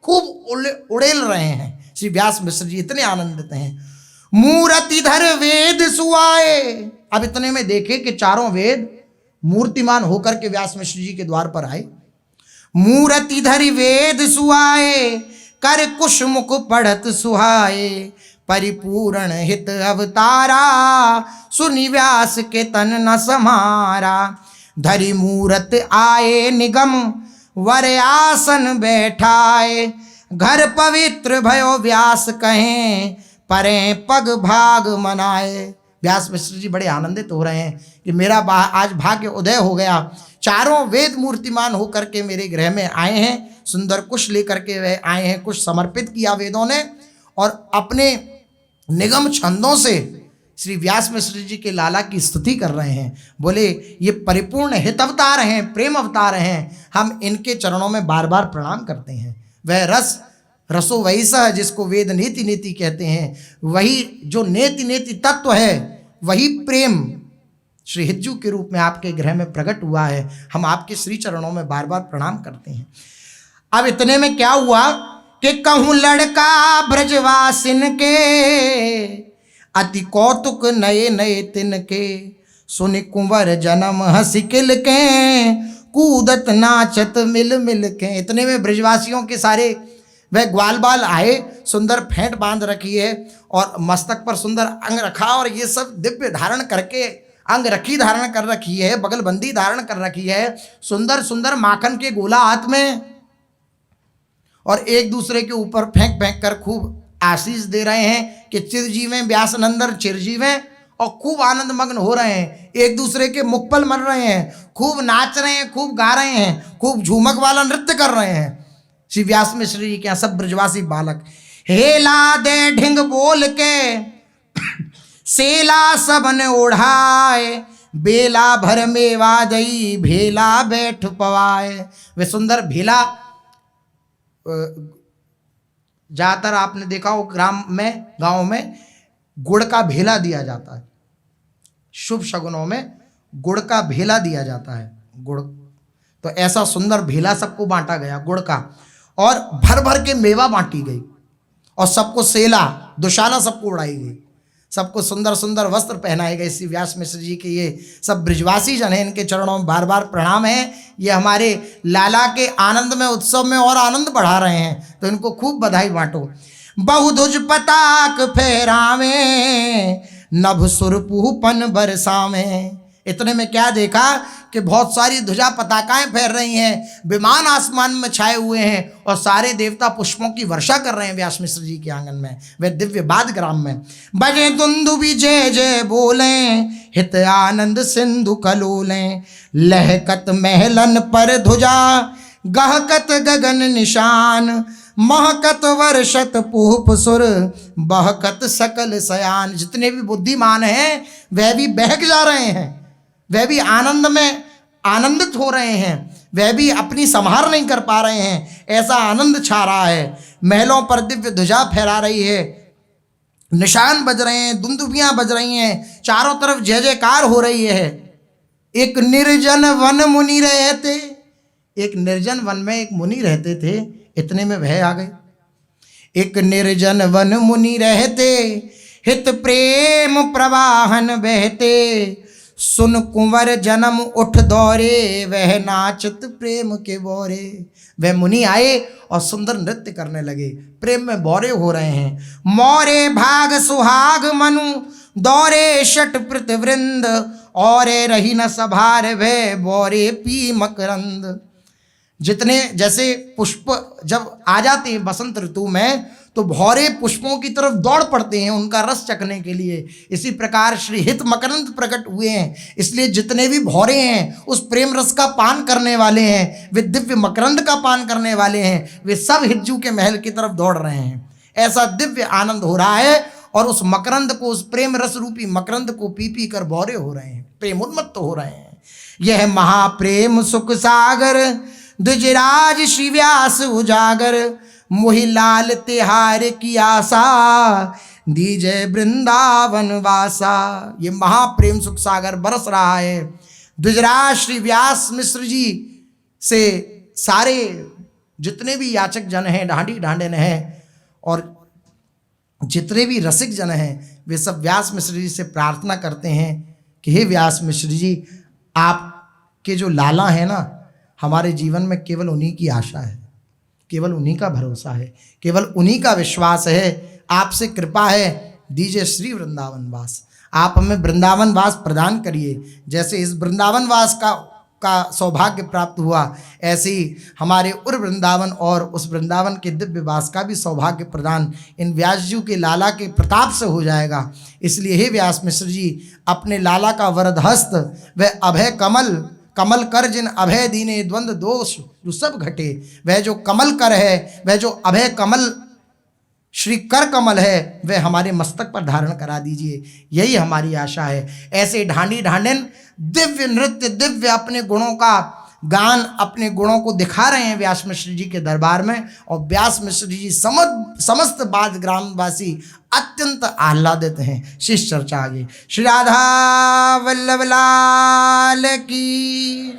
खूब उड़ेल रहे हैं श्री व्यास मिश्र जी, इतने आनंदित हैं। मूर्ति धर वेद सुआए। अब इतने में देखे कि चारों वेद मूर्तिमान होकर के व्यास मिश्र जी के द्वार पर आए। मूर्ति धरि वेद सुआए, कर कुश मुख पढ़त सुहाए। परिपूर्ण हित अवतारा, सुनि व्यास के तन न समारा। धरि मूरत आए निगम, वर आसन बैठाए। घर पवित्र भयो व्यास कहें, परे पग भाग मनाए। व्यास मिश्र जी बड़े आनंदित हो रहे हैं कि मेरा आज भाग्य उदय हो गया। चारों वेद मूर्तिमान होकर के मेरे गृह में आए हैं, सुंदर कुश लेकर के वे आए हैं, कुछ समर्पित किया वेदों ने, और अपने निगम छंदों से श्री व्यास मिश्र जी के लाला की स्तुति कर रहे हैं। बोले ये परिपूर्ण हित अवतार हैं, प्रेम अवतार हैं, हम इनके चरणों में बार बार प्रणाम करते हैं। वह रस रसो वैसा जिसको वेद नेति नेति कहते हैं, वही जो नेति नेति तत्व है, वही प्रेम श्री हिज्जू के रूप में आपके गृह में प्रकट हुआ है। हम आपके श्री चरणों में बार बार प्रणाम करते हैं। अब इतने में क्या हुआ कि कहूँ लड़का ब्रजवासिन के, अति कौतुक नए नए तिनके। सुनि कुंवर जन्म हंसी किल के, कूदत नाचत मिल मिल के। इतने में ब्रजवासियों के सारे वह ग्वाल बाल आए, सुंदर फेंट बांध रखी है और मस्तक पर सुंदर अंग रखा, और ये सब दिव्य धारण करके अंग रखी धारण कर रखी है, बगलबंदी धारण कर रखी है, सुंदर सुंदर माखन के गोला हाथ में, और एक दूसरे के ऊपर फेंक फेंक कर खूब आशीष दे रहे हैं कि चिरजीवें व्यासनंदन चिरजीवें, और खूब आनंद मग्न हो रहे हैं, एक दूसरे के मुखपल मर रहे हैं, खूब नाच रहे हैं, खूब गा रहे हैं, खूब झूमक वाला नृत्य कर रहे हैं। श्री व्यास मिश्र जी के यहाँ सब ब्रजवासी बालक हेला दे ढिंग बोल के, सेला सबन ओढ़ाए। बेला भर मेवा दई, भेला बैठ पवाए। वे सुंदर भेला, ज़्यादातर आपने देखा हो ग्राम में, गांव में गुड़ का भेला दिया जाता है। शुभ शगुनों में गुड़ का भेला दिया जाता है। गुड़ तो ऐसा सुंदर भेला सबको बांटा गया गुड़ का, और भर भर के मेवा बांटी गई, और सबको सेला दुशाला सबको उड़ाई गई, सबको सुंदर सुंदर वस्त्र पहनाए गए। श्री व्यास मिश्र जी के ये सब ब्रजवासी जन हैं, इनके चरणों में बार बार प्रणाम है। ये हमारे लाला के आनंद में, उत्सव में और आनंद बढ़ा रहे हैं, तो इनको खूब बधाई बांटो। बहुधुज पताक फहरावे, नभ सुरपूपन बरसावे। इतने में क्या देखा कि बहुत सारी ध्वजा पताकाएं फैल रही हैं, विमान आसमान में छाए हुए हैं और सारे देवता पुष्पों की वर्षा कर रहे हैं व्यास मिश्र जी के आंगन में, वह दिव्य बाद ग्राम में। बजे दुंदुबी जय जय बोले, हित आनंद सिंधु कलोले, लहकत महलन पर ध्वजा, गहकत गगन निशान, महकत वर्षत पुष्प सुर, बहकत सकल सयान। जितने भी बुद्धिमान हैं वह भी बहक जा रहे हैं, वह भी आनंद में आनंदित हो रहे हैं, वह भी अपनी संभार नहीं कर पा रहे हैं, ऐसा आनंद छा रहा है। महलों पर दिव्य ध्वजा फहरा रही है, निशान बज रहे हैं, दुंदुबियां बज रही हैं, चारों तरफ जय जयकार हो रही है। एक निर्जन वन मुनि रहते, एक निर्जन वन में एक मुनि रहते थे, इतने में वह आ गए। एक निर्जन वन मुनि रहते, हित प्रेम प्रवाहन बहते, सुन कुंवर जन्म उठ दौरे, वह नाचत प्रेम के बोरे। वह मुनि आए और सुंदर नृत्य करने लगे, प्रेम में बोरे हो रहे हैं। मोरे भाग सुहाग मनु, दौरे शट प्रत वृंद, और रही न सभार भय, बोरे पी मकरंद। जितने जैसे पुष्प जब आ जाते हैं बसंत ऋतु में तो भौरे पुष्पों की तरफ दौड़ पड़ते हैं उनका रस चखने के लिए, इसी प्रकार श्री हित मकरंद प्रकट हुए हैं। इसलिए जितने भी भौरे हैं उस प्रेम रस का पान करने वाले हैं, वे दिव्य मकरंद का पान करने वाले हैं, वे सब हिज्जू के महल की तरफ दौड़ रहे हैं। ऐसा दिव्य आनंद हो रहा है और उस मकरंद को, उस प्रेम रस रूपी मकरंद को पी पी कर भौरे हो रहे हैं, प्रेम उन्मत्त हो रहे हैं। यह महाप्रेम सुख सागर, द्विजराज श्री व्यास उजागर, मोहि लाल तिहार की आशा, दीजय वृंदावन वासा। ये महाप्रेम सुख सागर बरस रहा है। द्विजराज श्री व्यास मिश्र जी से सारे जितने भी याचक जन हैं, ढांडी ढांडन हैं, और जितने भी रसिक जन हैं, वे सब व्यास मिश्र जी से प्रार्थना करते हैं कि हे व्यास मिश्र जी, आपके जो लाला है ना, हमारे जीवन में केवल उन्हीं की आशा है, केवल उन्हीं का भरोसा है, केवल उन्हीं का विश्वास है। आपसे कृपा है, दीजिए श्री वृंदावन वास, आप हमें वृंदावन वास प्रदान करिए। जैसे इस वृंदावन वास का सौभाग्य प्राप्त हुआ, ऐसे ही हमारे उर वृंदावन और उस वृंदावन के दिव्य वास का भी सौभाग्य प्रदान इन व्यास जी के लाला के प्रताप से हो जाएगा। इसलिए हे व्यास मिश्र जी, अपने लाला का वरद हस्त व अभय कमल, कमल कर जिन अभय दीने द्वंद्व दोष जो सब घटे, वह जो कमल कर है, वह जो अभय कमल श्री कर कमल है, वह हमारे मस्तक पर धारण करा दीजिए, यही हमारी आशा है। ऐसे ढांडी ढांडन दिव्य नृत्य, दिव्य अपने गुणों का गान, अपने गुणों को दिखा रहे हैं व्यास मिश्र जी के दरबार में। और व्यास मिश्र जी समस्त बाद ग्रामवासी अत्यंत आह्लादित हैं। शिष्य चर्चा आगे। श्री राधा वल्लभ लाल की।